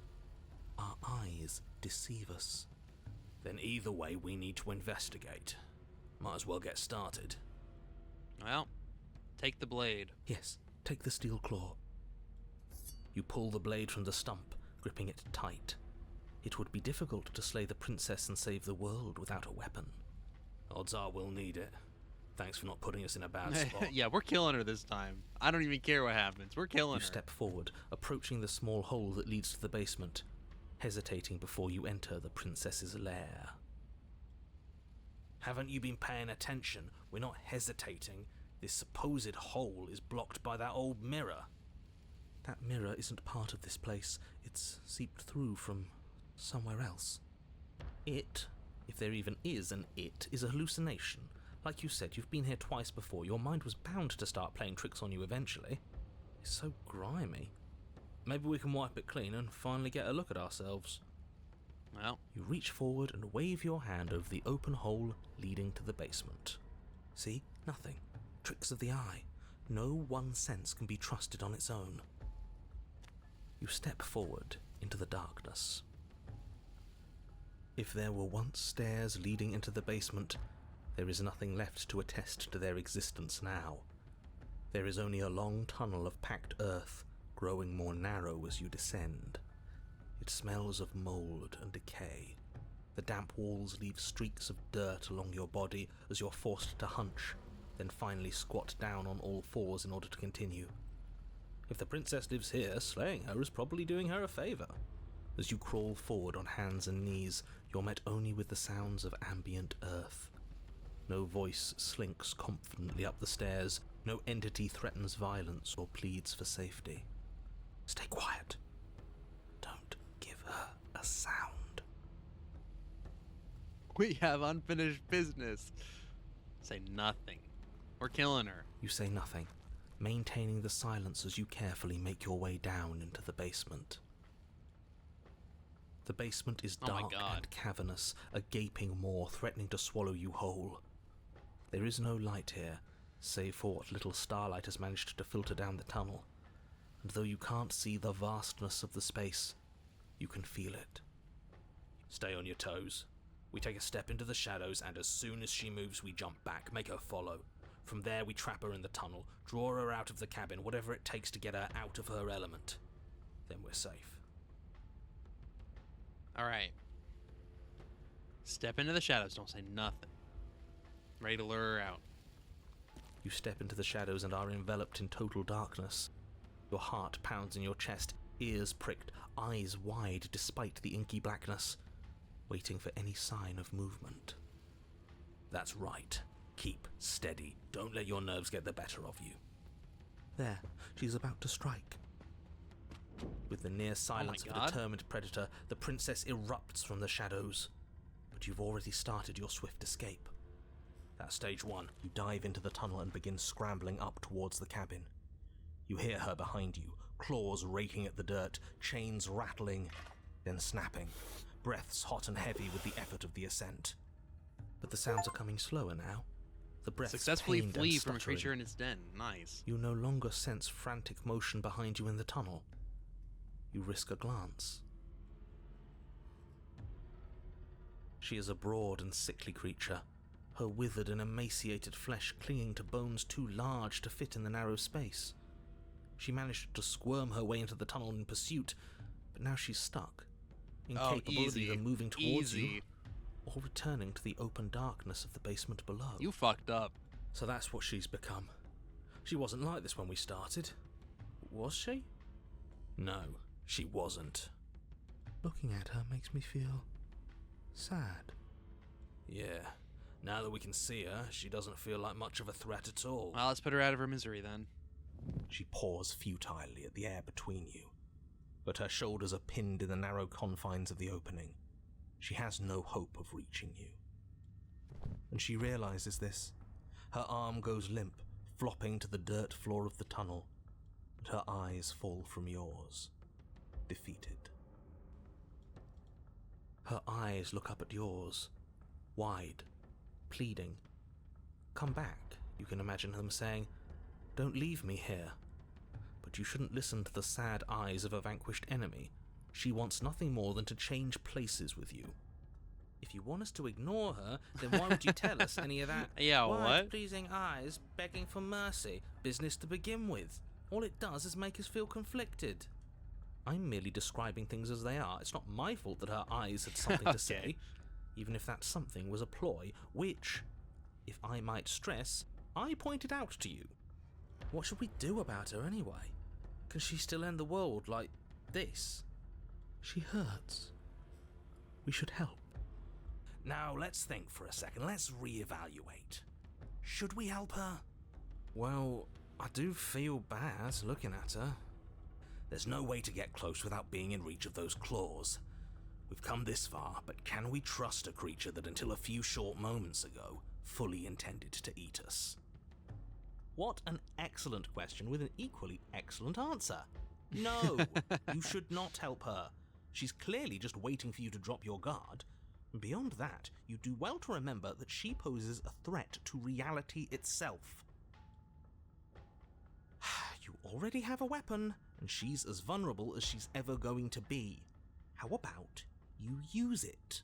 Speaker 2: Our eyes deceive us.
Speaker 7: Then either way, we need to investigate. Might as well get started.
Speaker 1: Well, take the blade.
Speaker 2: Yes, take the steel claw. You pull the blade from the stump, gripping it tight. It would be difficult to slay the princess and save the world without a weapon.
Speaker 7: Odds are we'll need it. Thanks for not putting us in a bad spot.
Speaker 1: Yeah, we're killing her this time. I don't even care what happens. We're killing
Speaker 2: You
Speaker 1: her.
Speaker 2: step forward, approaching the small hole that leads to the basement, hesitating before you enter the princess's lair.
Speaker 7: Haven't you been paying attention? We're not hesitating. This supposed hole is blocked by that old mirror.
Speaker 2: That mirror isn't part of this place. It's seeped through from somewhere else. It, if there even is an it, is a hallucination. Like you said, you've been here twice before. Your mind was bound to start playing tricks on you eventually. It's so grimy.
Speaker 7: Maybe we can wipe it clean and finally get a look at ourselves.
Speaker 1: Well,
Speaker 2: You reach forward and wave your hand over the open hole leading to the basement. See? Nothing. Tricks of the eye. No one sense can be trusted on its own. You step forward into the darkness. If there were once stairs leading into the basement, there is nothing left to attest to their existence now. There is only a long tunnel of packed earth, growing more narrow as you descend. It smells of mold and decay. The damp walls leave streaks of dirt along your body as you're forced to hunch, then finally squat down on all fours in order to continue. If the princess lives here, slaying her is probably doing her a favour. As you crawl forward on hands and knees, you're met only with the sounds of ambient earth. No voice slinks confidently up the stairs, no entity threatens violence or pleads for safety. Stay quiet. Don't give her a sound.
Speaker 1: we have unfinished business. Say nothing. We're killing her.
Speaker 2: You say nothing, maintaining the silence as you carefully make your way down into the basement. The basement is
Speaker 1: Oh my
Speaker 2: dark
Speaker 1: God.
Speaker 2: and cavernous, a gaping maw threatening to swallow you whole. There is no light here, save for what little starlight has managed to filter down the tunnel. And though you can't see the vastness of the space, you can feel it.
Speaker 7: Stay on your toes. We take a step into the shadows, and as soon as she moves, we jump back, make her follow. From there, we trap her in the tunnel, draw her out of the cabin, whatever it takes to get her out of her element. Then we're safe.
Speaker 1: Alright. Step into the shadows. Don't say nothing. Ready to lure her out.
Speaker 2: You step into the shadows and are enveloped in total darkness. Your heart pounds in your chest, ears pricked, eyes wide despite the inky blackness, waiting for any sign of movement.
Speaker 7: That's right. Keep steady. Don't let your nerves get the better of you.
Speaker 2: There, she's about to strike. With the near silence of a
Speaker 1: God.
Speaker 2: determined predator, the princess erupts from the shadows. But you've already started your swift escape.
Speaker 7: That's stage one.
Speaker 2: You dive into the tunnel and begin scrambling up towards the cabin. You hear her behind you, claws raking at the dirt, chains rattling, then snapping, breaths hot and heavy with the effort of the ascent. But the sounds are coming slower now. The breaths
Speaker 1: Successfully
Speaker 2: pained and
Speaker 1: flee from a
Speaker 2: stuttering.
Speaker 1: creature in its den. Nice.
Speaker 2: You no longer sense frantic motion behind you in the tunnel. you risk a glance. She is a broad and sickly creature, her withered and emaciated flesh clinging to bones too large to fit in the narrow space. She managed to squirm her way into the tunnel in pursuit, but now she's stuck, incapable of either moving towards you or returning to the open darkness of the basement below.
Speaker 1: You fucked up.
Speaker 2: So that's what she's become. She wasn't like this when we started. Was she? No, she wasn't. Looking at her makes me feel sad. Yeah, now that we can see her, she doesn't feel like much of a threat at all.
Speaker 1: Well, let's put her out of her misery then.
Speaker 7: She paws futilely at the air between you, but her shoulders are pinned in the narrow confines of the opening. She has no hope of reaching you. And she realizes this. Her arm goes limp, flopping to the dirt floor of the tunnel, and her eyes fall from yours, defeated.
Speaker 2: Her eyes look up at yours, wide, pleading. Come back, you can imagine them saying. Don't leave me here. But you shouldn't listen to the sad eyes of a vanquished enemy. She wants nothing more than to change places with you. If you want us to ignore her, then why would you tell us any of that?
Speaker 1: Yeah, what?
Speaker 2: Pleasing eyes, begging for mercy, business to begin with. All it does is make us feel conflicted. I'm merely describing things as they are. It's not my fault that her eyes had something to say, even if that something was a ploy, which, if I might stress, I pointed out to you. What should we do about her anyway? Can she still end the world like this?
Speaker 7: She hurts. We should help.
Speaker 2: Now let's think for a second. Let's reevaluate. Should we help her? Well, I do feel bad looking at her. There's no way to get close without being in reach of those claws. We've come this far, but can we trust a creature that until a few short moments ago fully intended to eat us? What an excellent question with an equally excellent answer. No, you should not help her. She's clearly just waiting for you to drop your guard. And beyond that, you do well to remember that she poses a threat to reality itself. You already have a weapon, and she's as vulnerable as she's ever going to be. How about you use it?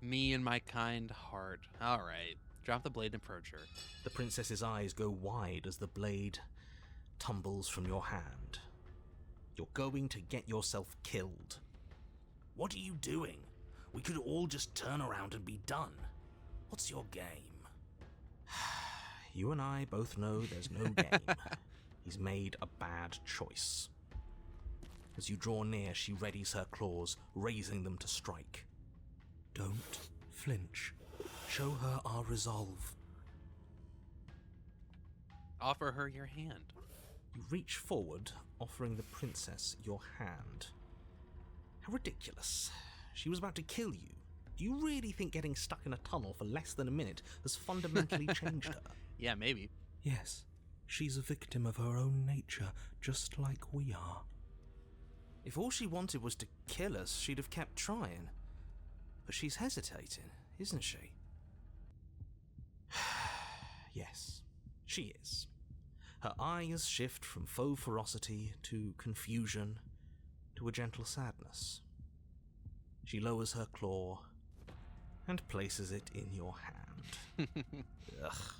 Speaker 1: Me and my kind heart. Alright, drop the blade and approach her.
Speaker 2: The princess's eyes go wide as the blade tumbles from your hand. You're going to get yourself killed. What are you doing? We could all just turn around and be done. What's your game? You and I both know there's no game. He's made a bad choice. As you draw near, she readies her claws, raising them to strike. Don't flinch. Show her our resolve.
Speaker 1: Offer her your hand.
Speaker 2: You reach forward, offering the princess your hand. How ridiculous. She was about to kill you. Do you really think getting stuck in a tunnel for less than a minute has fundamentally changed her?
Speaker 1: Yeah, maybe.
Speaker 7: Yes, she's a victim of her own nature, just like we are.
Speaker 2: If all she wanted was to kill us, she'd have kept trying. But she's hesitating, isn't she? Yes, she is. Her eyes shift from faux ferocity to confusion to a gentle sadness. She lowers her claw and places it in your hand. Ugh.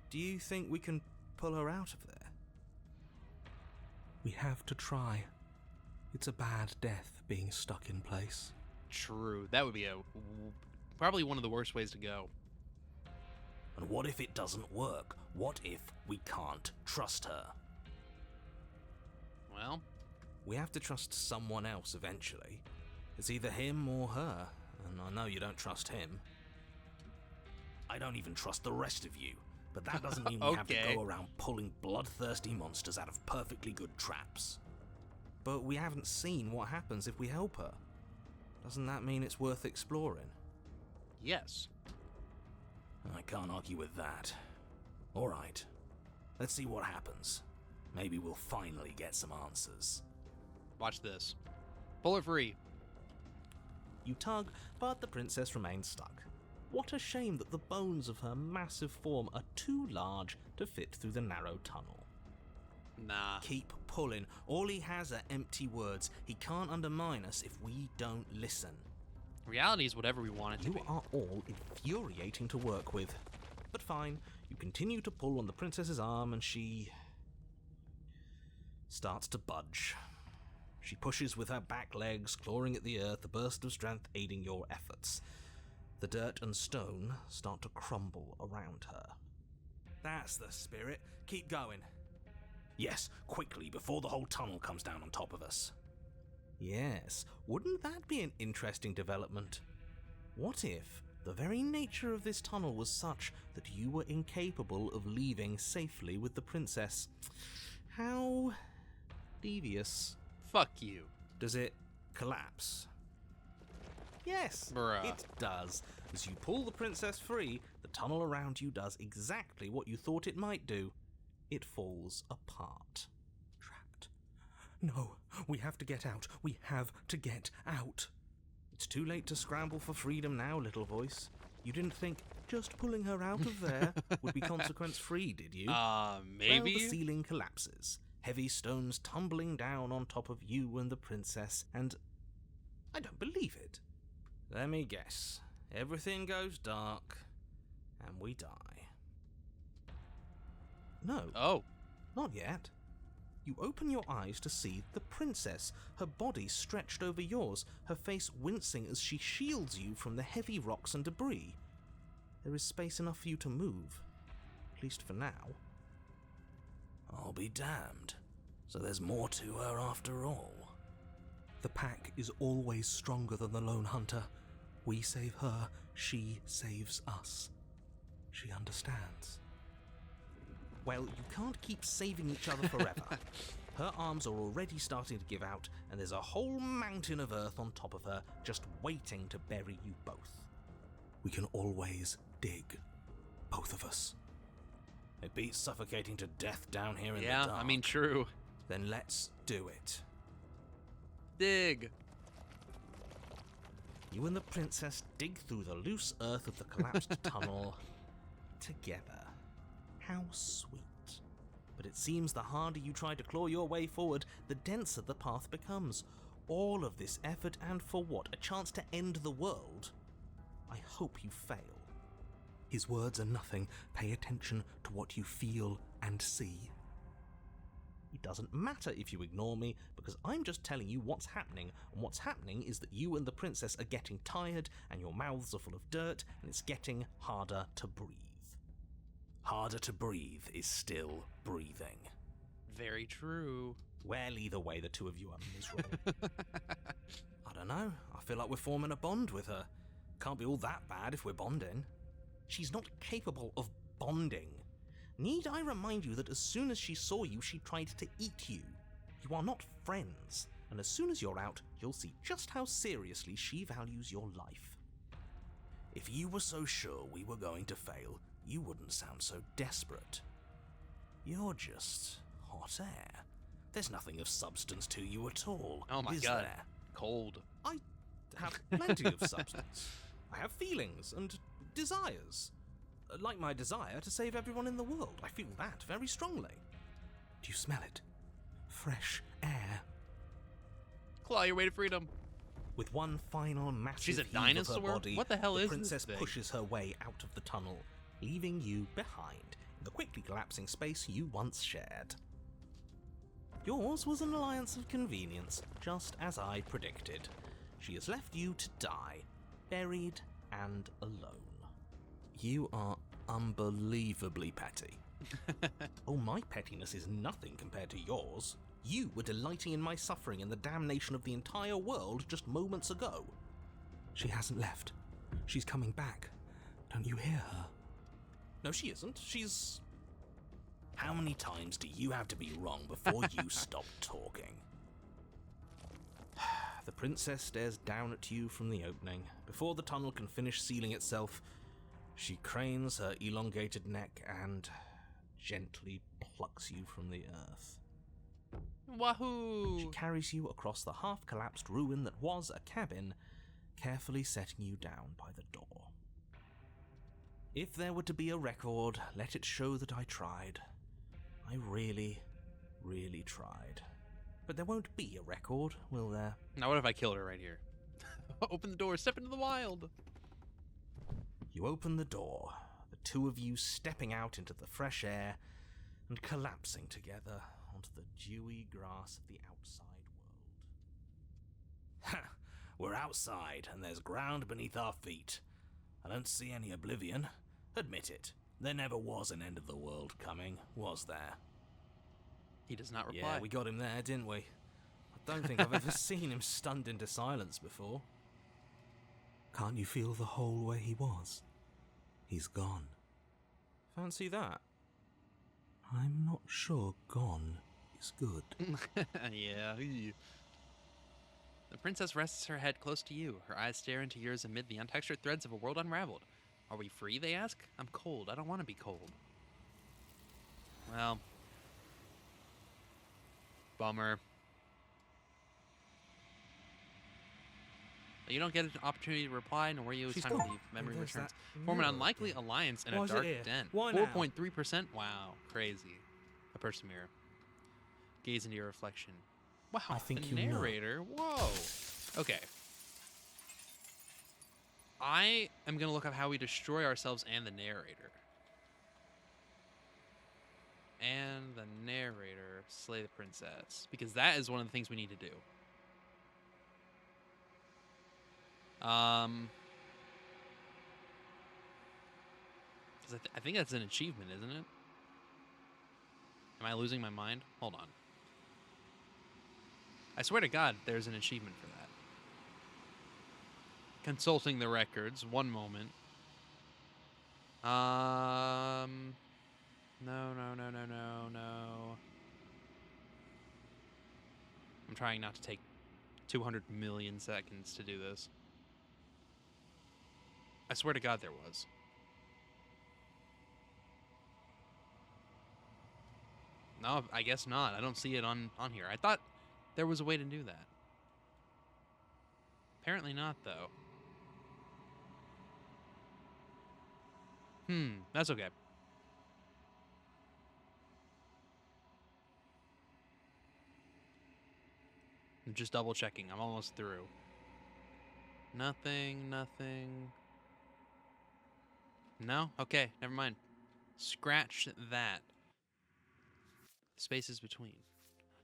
Speaker 2: Do you think we can pull her out of there?
Speaker 7: We have to try. It's a bad death being stuck in place.
Speaker 1: True. That would be probably one of the worst ways to go.
Speaker 2: And what if it doesn't work? What if we can't trust her?
Speaker 1: Well,
Speaker 2: we have to trust someone else eventually. It's either him or her, and I know you don't trust him. I don't even trust the rest of you, but that doesn't mean we have to go around pulling bloodthirsty monsters out of perfectly good traps. But we haven't seen what happens if we help her. Doesn't that mean it's worth exploring?
Speaker 1: yes.
Speaker 2: I can't argue with that. Alright, let's see what happens. Maybe we'll finally get some answers.
Speaker 1: Watch this. Pull her free.
Speaker 2: You tug, but the princess remains stuck. What a shame that the bones of her massive form are too large to fit through the narrow tunnel.
Speaker 1: Nah.
Speaker 2: Keep pulling. All he has are empty words. He can't undermine us if we don't listen.
Speaker 1: Reality is whatever we want it to
Speaker 2: You
Speaker 1: be.
Speaker 2: are all infuriating to work with. But fine, you continue to pull on the princess's arm and she starts to budge. She pushes with her back legs, clawing at the earth, a burst of strength aiding your efforts. The dirt and stone start to crumble around her. That's the spirit. Keep going. Yes, quickly, before the whole tunnel comes down on top of us. Yes, wouldn't that be an interesting development? What if the very nature of this tunnel was such that you were incapable of leaving safely with the princess? How devious.
Speaker 1: Fuck you.
Speaker 2: Does it collapse? Yes,
Speaker 1: Bruh.
Speaker 2: it does. As you pull the princess free, the tunnel around you does exactly what you thought it might do. It falls apart. Trapped. No, we have to get out. We have to get out. It's too late to scramble for freedom now, little voice. You didn't think just pulling her out of there would be consequence-free, did you?
Speaker 1: Maybe?
Speaker 2: Well, the ceiling collapses. Heavy stones tumbling down on top of you and the princess, and I don't believe it. Let me guess. Everything goes dark, and we die. No.
Speaker 1: Oh.
Speaker 2: Not yet. You open your eyes to see the princess, her body stretched over yours, her face wincing as she shields you from the heavy rocks and debris. There is space enough for you to move, at least for now. I'll be damned. So there's more to her after all. The pack is always stronger than the lone hunter. We save her, she saves us. She understands. Well, you can't keep saving each other forever. Her arms are already starting to give out, and there's a whole mountain of earth on top of her, just waiting to bury you both. We can always dig, both of us. It beats suffocating to death down here in the dark.
Speaker 1: Yeah, I mean, true.
Speaker 2: Then let's do it.
Speaker 1: Dig.
Speaker 2: You and the princess dig through the loose earth of the collapsed tunnel together. How sweet. But it seems the harder you try to claw your way forward, the denser the path becomes. All of this effort, and for what? A chance to end the world? I hope you fail. His words are nothing. Pay attention to what you feel and see. It doesn't matter if you ignore me, because I'm just telling you what's happening, and what's happening is that you and the princess are getting tired, and your mouths are full of dirt, and it's getting harder to breathe. Harder to breathe is still breathing.
Speaker 1: Very true.
Speaker 2: Well, either way, the two of you are miserable. I don't know. I feel like we're forming a bond with her. Can't be all that bad if we're bonding. She's not capable of bonding. Need I remind you that as soon as she saw you, she tried to eat you? You are not friends, and as soon as you're out, you'll see just how seriously she values your life. If you were so sure we were going to fail, you wouldn't sound so desperate. You're just hot air. There's nothing of substance to you at all.
Speaker 1: Oh my
Speaker 2: is
Speaker 1: god.
Speaker 2: there?
Speaker 1: Cold.
Speaker 2: I have plenty of substance. I have feelings and desires. Like my desire to save everyone in the world. I feel that very strongly. Do you smell it? Fresh air.
Speaker 1: Claw your way to freedom.
Speaker 2: With one final massive
Speaker 1: She's a
Speaker 2: heave
Speaker 1: dinosaur?
Speaker 2: of her body,
Speaker 1: What the hell
Speaker 2: the
Speaker 1: is
Speaker 2: princess
Speaker 1: this thing?
Speaker 2: pushes her way out of the tunnel, leaving you behind in the quickly collapsing space you once shared. Yours was an alliance of convenience, just as I predicted. She has left you to die, buried and alone. You are unbelievably petty. Oh, my pettiness is nothing compared to yours. You were delighting in my suffering and the damnation of the entire world just moments ago. She hasn't left. She's coming back. Don't you hear her? No, she isn't. She's... How many times do you have to be wrong before you stop talking? The princess stares down at you from the opening. Before the tunnel can finish sealing itself, she cranes her elongated neck and gently plucks you from the earth.
Speaker 1: Wahoo!
Speaker 2: She carries you across the half-collapsed ruin that was a cabin, carefully setting you down by the door. If there were to be a record, let it show that I tried. I really, really tried. But there won't be a record, will there?
Speaker 1: Now, what if I killed her right here? Open the door, step into the wild.
Speaker 2: You open the door, the two of you stepping out into the fresh air and collapsing together onto the dewy grass of the outside world. Ha! We're outside, and there's ground beneath our feet. I don't see any oblivion. Admit it. There never was an end of the world coming, was there?
Speaker 1: He does not reply.
Speaker 2: Yeah, we got him there, didn't we? I don't think I've ever seen him stunned into silence before.
Speaker 7: Can't you feel the hole where he was? He's gone.
Speaker 2: Fancy that.
Speaker 7: I'm not sure gone is good.
Speaker 1: Yeah. The princess rests her head close to you. Her eyes stare into yours amid the untextured threads of a world unraveled. Are we free, they ask? I'm cold. I don't want to be cold. Well. Bummer. You don't get an opportunity to reply, nor you
Speaker 2: She's
Speaker 1: time to
Speaker 2: gone.
Speaker 1: leave. Memory
Speaker 2: There's
Speaker 1: returns.
Speaker 2: that
Speaker 1: Form an
Speaker 2: mirror
Speaker 1: unlikely
Speaker 2: again.
Speaker 1: alliance in
Speaker 2: Why
Speaker 1: a
Speaker 2: is it
Speaker 1: dark
Speaker 2: here?
Speaker 1: den.
Speaker 2: Why now?
Speaker 1: 4.3%? Wow. Crazy. Approach the mirror. Gaze into your reflection. Wow.
Speaker 7: I think
Speaker 1: the
Speaker 7: you know.
Speaker 1: narrator. Whoa. Okay. I am going to look up how we destroy ourselves and the narrator. And the narrator. Slay the princess. Because that is one of the things we need to do. Because I think that's an achievement, isn't it? Am I losing my mind? Hold on. I swear to God, there's an achievement for that. Consulting the records. One moment. No. I'm trying not to take 200 million seconds to do this. I swear to God there was. No, I guess not. I don't see it on here. I thought there was a way to do that. Apparently not, though. That's okay. I'm just double checking. I'm almost through. Nothing. No? Okay, never mind. Scratch that. Spaces between.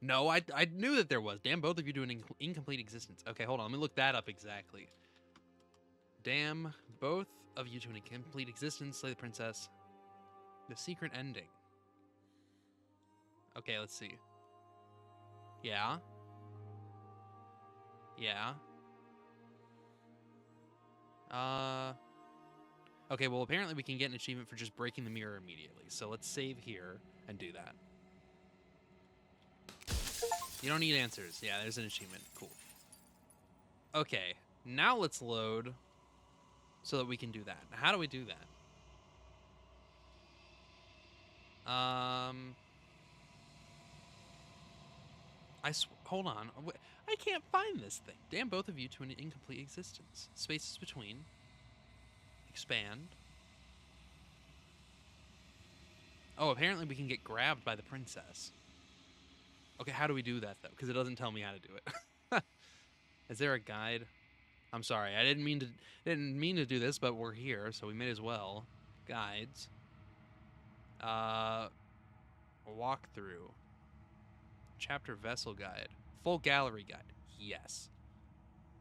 Speaker 1: No, I knew that there was. Damn both of you do an incomplete existence. Okay, hold on. Let me look that up exactly. Damn both of you to an incomplete existence. Slay the princess. The secret ending. Okay, let's see. Yeah. Okay, well, apparently we can get an achievement for just breaking the mirror immediately. So let's save here and do that. You don't need answers. Yeah, there's an achievement. Cool. Okay, now let's load so that we can do that. How do we do that? Hold on. I can't find this thing. Damn both of you to an incomplete existence. Spaces between. Expand. Oh, apparently we can get grabbed by the princess. Okay, how do we do that, though? Because it doesn't tell me how to do it. Is there a guide? I'm sorry, I didn't mean to do this, but we're here, so we may as well. Guides. Walkthrough. Chapter vessel guide. Full gallery guide. Yes.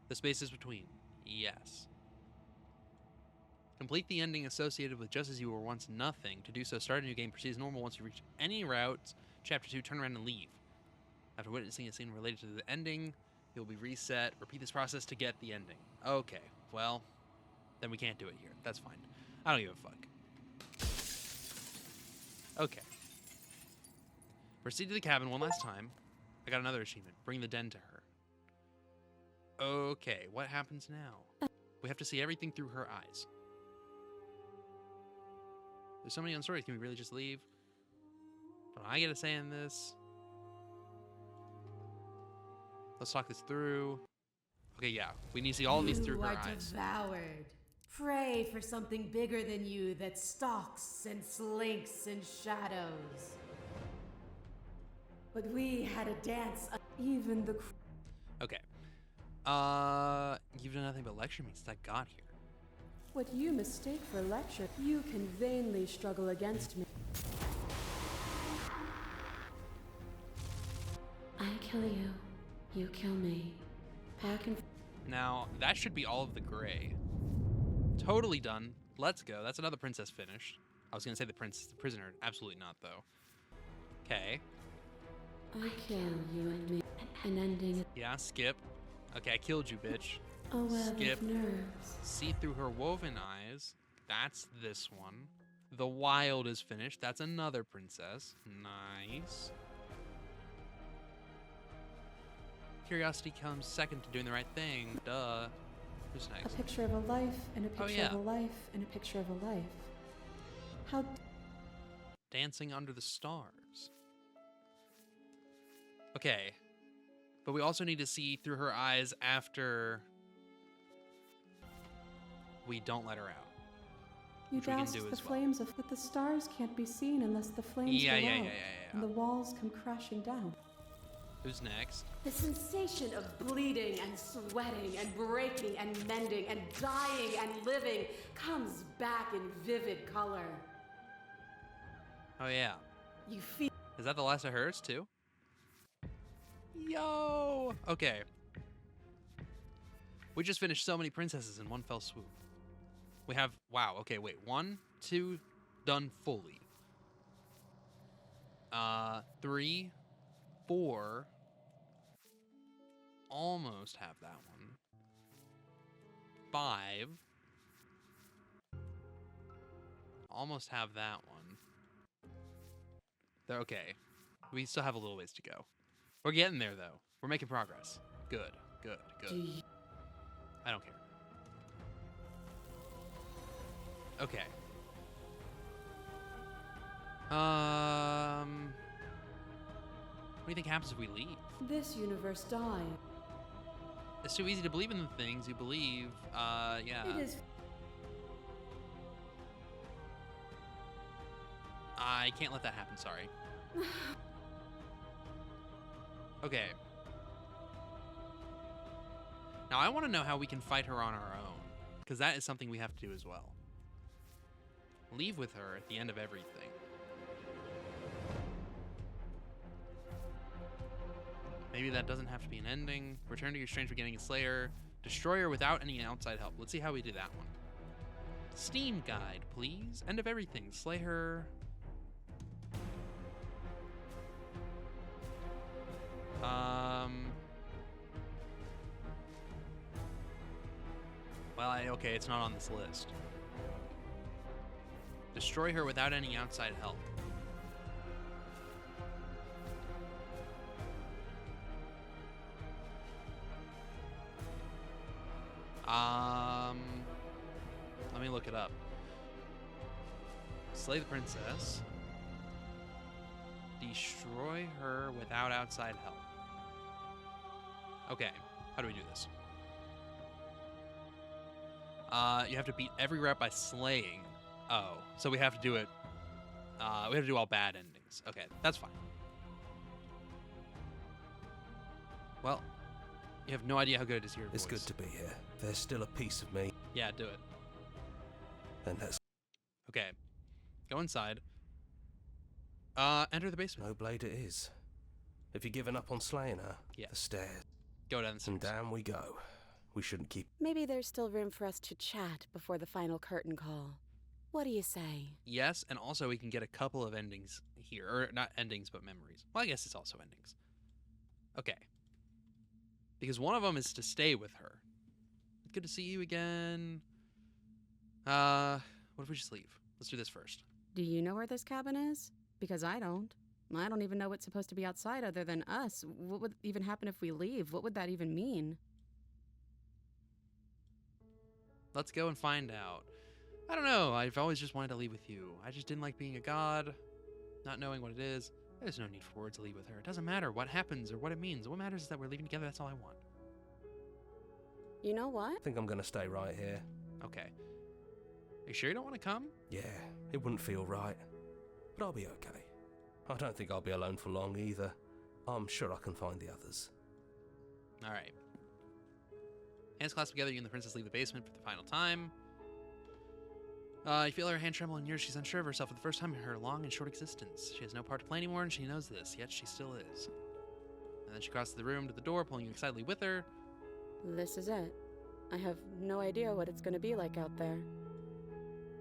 Speaker 1: The spaces between. Yes. Complete the ending associated with just as you were once nothing. To do so, start a new game. Proceed as normal once you reach any routes. Chapter 2, turn around and leave. After witnessing a scene related to the ending, you'll be reset. Repeat this process to get the ending. Okay, well, then we can't do it here. That's fine. I don't give a fuck. Okay. Proceed to the cabin one last time. I got another achievement. Bring the den to her. Okay, what happens now? We have to see everything through her eyes. There's so many unstories. Can we really just leave? Don't I get a say in this? Let's talk this through. Okay, yeah. We need to see all of these through her eyes.
Speaker 8: Devoured. Pray for something bigger than you that stalks and slinks in shadows. But we had a dance, even the
Speaker 1: Okay. You've done nothing but lecture me since I got here.
Speaker 6: What you mistake for lecture, you can vainly struggle against me.
Speaker 4: I kill you, you kill me. Back and
Speaker 1: Now, that should be all of the gray. Totally done. Let's go. That's another princess finished. I was going to say the prisoner. Absolutely not, though. Okay.
Speaker 4: I kill you and me. An ending.
Speaker 1: Yeah, skip. Okay, I killed you, bitch.
Speaker 4: A web
Speaker 1: Skip.
Speaker 4: of nerves.
Speaker 1: See through her woven eyes. That's this one. The wild is finished. That's another princess. Nice. Curiosity comes second to doing the right thing. Duh. Who's
Speaker 6: A
Speaker 1: next?
Speaker 6: picture of a life, and a
Speaker 1: Oh,
Speaker 6: picture
Speaker 1: yeah.
Speaker 6: of a life, and a picture of a life. How
Speaker 1: Dancing under the stars. Okay. But we also need to see through her eyes after we don't let her out.
Speaker 6: you
Speaker 1: Which we can
Speaker 6: doused
Speaker 1: do
Speaker 6: the
Speaker 1: as well.
Speaker 6: flames of, but the stars can't be seen unless the flames
Speaker 1: Yeah,
Speaker 6: go
Speaker 1: yeah,
Speaker 6: out,
Speaker 1: yeah, yeah, yeah.
Speaker 6: and the walls come crashing down.
Speaker 1: Who's next?
Speaker 8: The sensation of bleeding and sweating and breaking and mending and dying and living comes back in vivid color.
Speaker 1: Oh, yeah.
Speaker 8: You feel
Speaker 1: Is that the last of hers, too? Yo! Okay. We just finished so many princesses in one fell swoop. We have, wow, okay, wait. 1, 2, done fully. 3, 4. Almost have that one. 5. Almost have that one. They're okay. We still have a little ways to go. We're getting there, though. We're making progress. Good, good,
Speaker 8: do
Speaker 1: good.
Speaker 8: you
Speaker 1: I don't care. Okay. What do you think happens if we leave?
Speaker 6: This universe died.
Speaker 1: It's too easy to believe in the things you believe. Yeah.
Speaker 6: It is
Speaker 1: I can't let that happen, sorry. Okay. Now, I want to know how we can fight her on our own, because that is something we have to do as well. Leave with her at the end of everything. Maybe that doesn't have to be an ending. Return to your strange beginning and slay her. Destroy her without any outside help. Let's see how we do that one. Steam guide, please. End of everything. Slay her. Well, okay, it's not on this list. Destroy her without any outside help. Let me look it up. Slay the princess. Destroy her without outside help. Okay, how do we do this? You have to beat every rep by slaying. Oh, so we have to do it. We have to do all bad endings. Okay, that's fine. Well, you have no idea how good it is to hear your
Speaker 7: It's good
Speaker 1: voice.
Speaker 7: to be here. There's still a piece of me,
Speaker 1: Yeah, do it.
Speaker 7: and that's
Speaker 1: Okay, go inside. Enter the basement.
Speaker 7: no blade it is. Have you given up on slaying her?
Speaker 1: Yeah.
Speaker 7: The stairs.
Speaker 1: Go down the stairs.
Speaker 7: And down we go. We shouldn't keep.
Speaker 6: maybe there's still room for us to chat before the final curtain call. What do you say?
Speaker 1: Yes, and also we can get a couple of endings here. Or not endings, but memories. Well, I guess it's also endings. Okay. Because one of them is to stay with her. Good to see you again. What if we just leave? Let's do this first.
Speaker 6: Do you know where this cabin is? Because I don't. I don't even know what's supposed to be outside other than us. What would even happen if we leave? What would that even mean?
Speaker 1: Let's go and find out. I don't know. I've always just wanted to leave with you. I just didn't like being a god, not knowing what it is. There's no need for words to leave with her. It doesn't matter what happens or what it means. What matters is that we're leaving together. That's all I want.
Speaker 6: You know what?
Speaker 7: I think I'm gonna stay right here.
Speaker 1: Okay. you sure you don't want to come?
Speaker 7: Yeah, it wouldn't feel right. But I'll be okay. I don't think I'll be alone for long either. I'm sure I can find the others.
Speaker 1: All right. Hands clasped together, you and the princess leave the basement for the final time. You feel her hand tremble in yours. She's unsure of herself for the first time in her long and short existence. She has no part to play anymore, and she knows this, yet she still is. And then she crosses the room to the door, pulling you excitedly with her.
Speaker 6: This is it. I have no idea what it's gonna be like out there.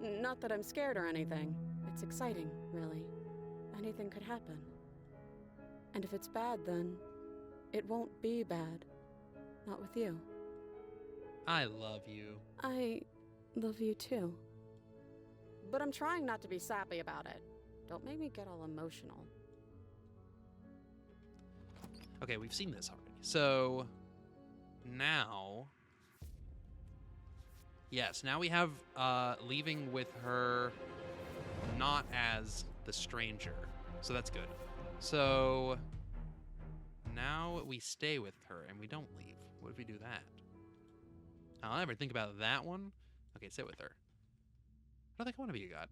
Speaker 6: Not that I'm scared or anything. It's exciting, really. Anything could happen. And if it's bad, then it won't be bad. Not with you.
Speaker 1: I love you.
Speaker 6: I love you too. But I'm trying not to be sappy about it. Don't make me get all emotional.
Speaker 1: Okay, we've seen this already. So now, yes, now we have leaving with her not as the stranger. So that's good. So now we stay with her and we don't leave. What if we do that? I'll never think about that one. Okay, sit with her. I don't think I want to be a god.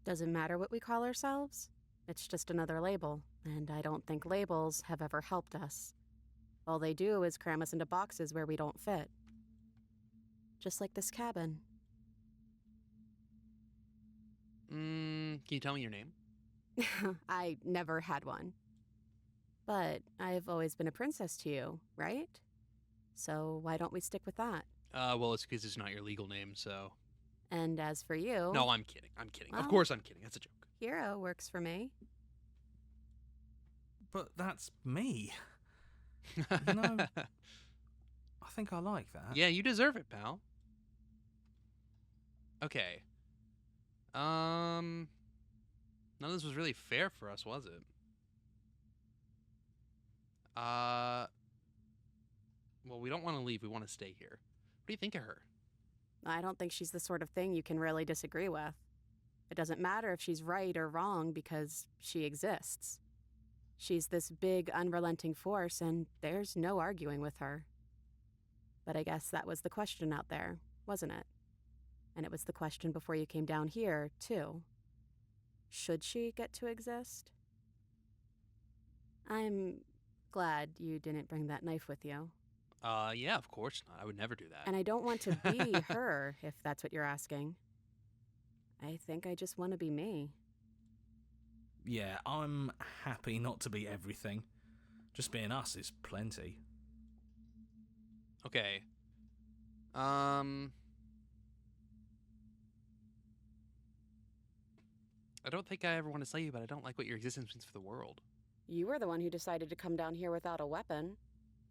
Speaker 6: Doesn't matter what we call ourselves. It's just another label, and I don't think labels have ever helped us. All they do is cram us into boxes where we don't fit. Just like this cabin.
Speaker 1: Can you tell me your name?
Speaker 6: I never had one. But I've always been a princess to you, right? So why don't we stick with that?
Speaker 1: Well, it's because it's not your legal name, so...
Speaker 6: And as for you...
Speaker 1: No, I'm kidding. I'm kidding. Of
Speaker 6: Well-
Speaker 1: course I'm kidding. That's a joke.
Speaker 6: Hero works for me.
Speaker 2: But that's me. You know, I think I like that.
Speaker 1: Yeah, you deserve it, pal. Okay. None of this was really fair for us, was it? Well, we don't want to leave. We want to stay here. What do you think of her?
Speaker 6: I don't think she's the sort of thing you can really disagree with. It doesn't matter if she's right or wrong because she exists. She's this big, unrelenting force, and there's no arguing with her. But I guess that was the question out there, wasn't it? And it was the question before you came down here, too. Should she get to exist? I'm glad you didn't bring that knife with you.
Speaker 1: Yeah, of course not. I would never do that.
Speaker 6: And I don't want to be her, if that's what you're asking. I think I just want to be me.
Speaker 2: Yeah, I'm happy not to be everything. Just being us is plenty.
Speaker 1: Okay. I don't think I ever want to say you, but I don't like what your existence means for the world.
Speaker 6: You were the one who decided to come down here without a weapon.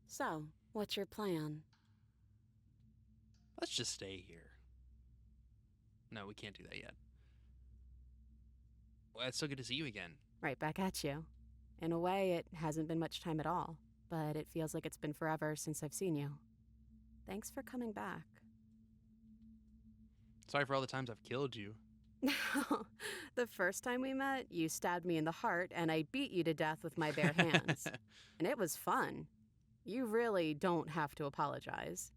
Speaker 6: So, what's your plan?
Speaker 1: Let's just stay here. No, we can't do that yet. Well, it's so good to see you again.
Speaker 6: Right back at you. In a way, it hasn't been much time at all, but it feels like it's been forever since I've seen you. Thanks for coming back.
Speaker 1: Sorry for all the times I've killed you.
Speaker 6: The first time we met, you stabbed me in the heart, and I beat you to death with my bare hands. And it was fun. You really don't have to apologize.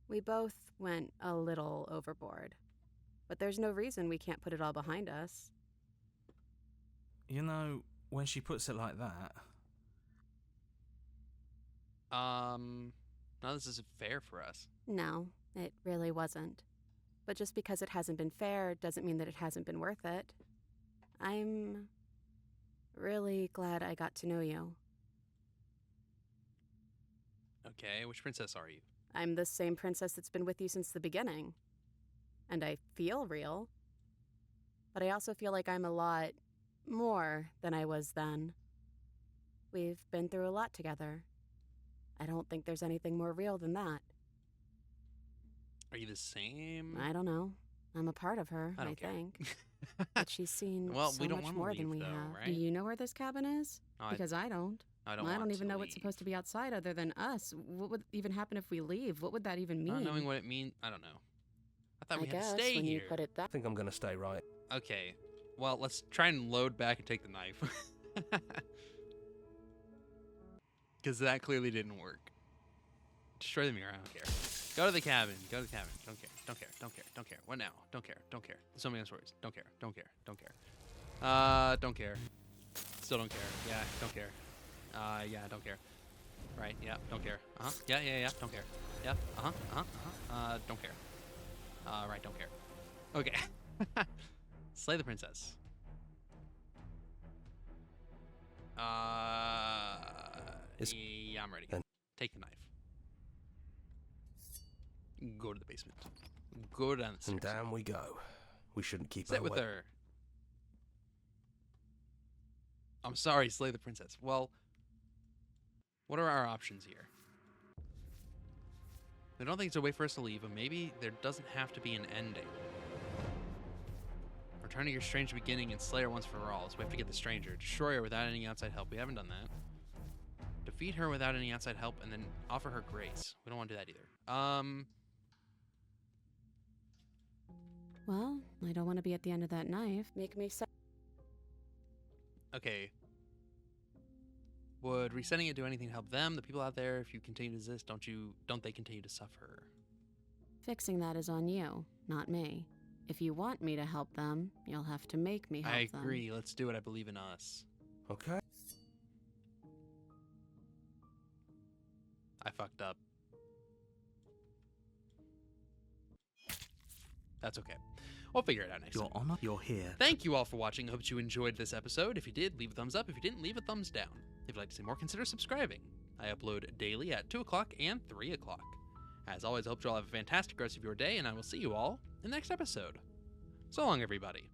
Speaker 6: We both went a little overboard. But there's no reason we can't put it all behind us.
Speaker 2: You know, when she puts it like that,
Speaker 1: None of this is fair for us.
Speaker 6: No, it really wasn't. But just because it hasn't been fair doesn't mean that it hasn't been worth it. I'm really glad I got to know you.
Speaker 1: Okay, which princess are you?
Speaker 6: I'm the same princess that's been with you since the beginning. And I feel real. But I also feel like I'm a lot more than I was then. We've been through a lot together. I don't think there's anything more real than that.
Speaker 1: Are you the same?
Speaker 6: I don't know. I'm a part of her,
Speaker 1: I
Speaker 6: I
Speaker 1: don't care.
Speaker 6: think. But she's seen
Speaker 1: Well,
Speaker 6: so
Speaker 1: we don't
Speaker 6: much
Speaker 1: wanna
Speaker 6: more
Speaker 1: leave,
Speaker 6: than we
Speaker 1: though,
Speaker 6: have.
Speaker 1: right?
Speaker 6: Do you know where this cabin is?
Speaker 1: No,
Speaker 6: Because I don't.
Speaker 1: I don't
Speaker 6: I don't
Speaker 1: want
Speaker 6: even
Speaker 1: to
Speaker 6: know what's
Speaker 1: leave.
Speaker 6: supposed to be outside other than us. What would even happen if we leave? What would that even mean?
Speaker 1: Not knowing what it means, I don't know. I thought
Speaker 6: I
Speaker 1: we had to
Speaker 6: guess
Speaker 1: stay
Speaker 6: when
Speaker 1: here.
Speaker 6: you put it that
Speaker 7: I think I'm gonna stay right.
Speaker 1: Okay, well, let's try and load back and take the knife. Because that clearly didn't work. Destroy the mirror, I don't care. Go to the cabin. Go to the cabin. Don't care. Don't care. Don't care. Don't care. What now? Don't care. Don't care. There's so many stories. Don't care. Don't care. Don't care. Don't care. Still don't care. Yeah, don't care. Yeah, don't care. Right, yeah, don't care. Yeah, don't care. Yeah, don't care. Right, don't care. Okay. Slay the princess. Yeah, I'm ready. Take the knife. Go to the basement. Go down the stairs.
Speaker 7: And down we go. We shouldn't keep
Speaker 1: Sit
Speaker 7: our
Speaker 1: with
Speaker 7: way-
Speaker 1: her. I'm sorry, slay the princess. Well, what are our options here? I don't think it's a way for us to leave, but maybe there doesn't have to be an ending. Return to your strange beginning and slay her once for all. So we have to get the stranger. Destroy her without any outside help. We haven't done that. Defeat her without any outside help, and then offer her grace. We don't want to do that either.
Speaker 6: Well, I don't want to be at the end of that knife. Make me so.
Speaker 1: Okay. Would resetting it do anything to help them, the people out there? If you continue to exist, don't they continue to suffer?
Speaker 6: Fixing that is on you, not me. If you want me to help them, you'll have to make me help them.
Speaker 1: I agree. Let's do it. I believe in us.
Speaker 7: Okay.
Speaker 1: I fucked up. That's okay. We'll figure it out next
Speaker 2: Your
Speaker 1: time.
Speaker 2: Honor, you're here.
Speaker 1: Thank you all for watching. I hope you enjoyed this episode. If you did, leave a thumbs up. If you didn't, leave a thumbs down. If you'd like to see more, consider subscribing. I upload daily at 2 o'clock and 3 o'clock. As always, I hope you all have a fantastic rest of your day, and I will see you all in the next episode. So long, everybody.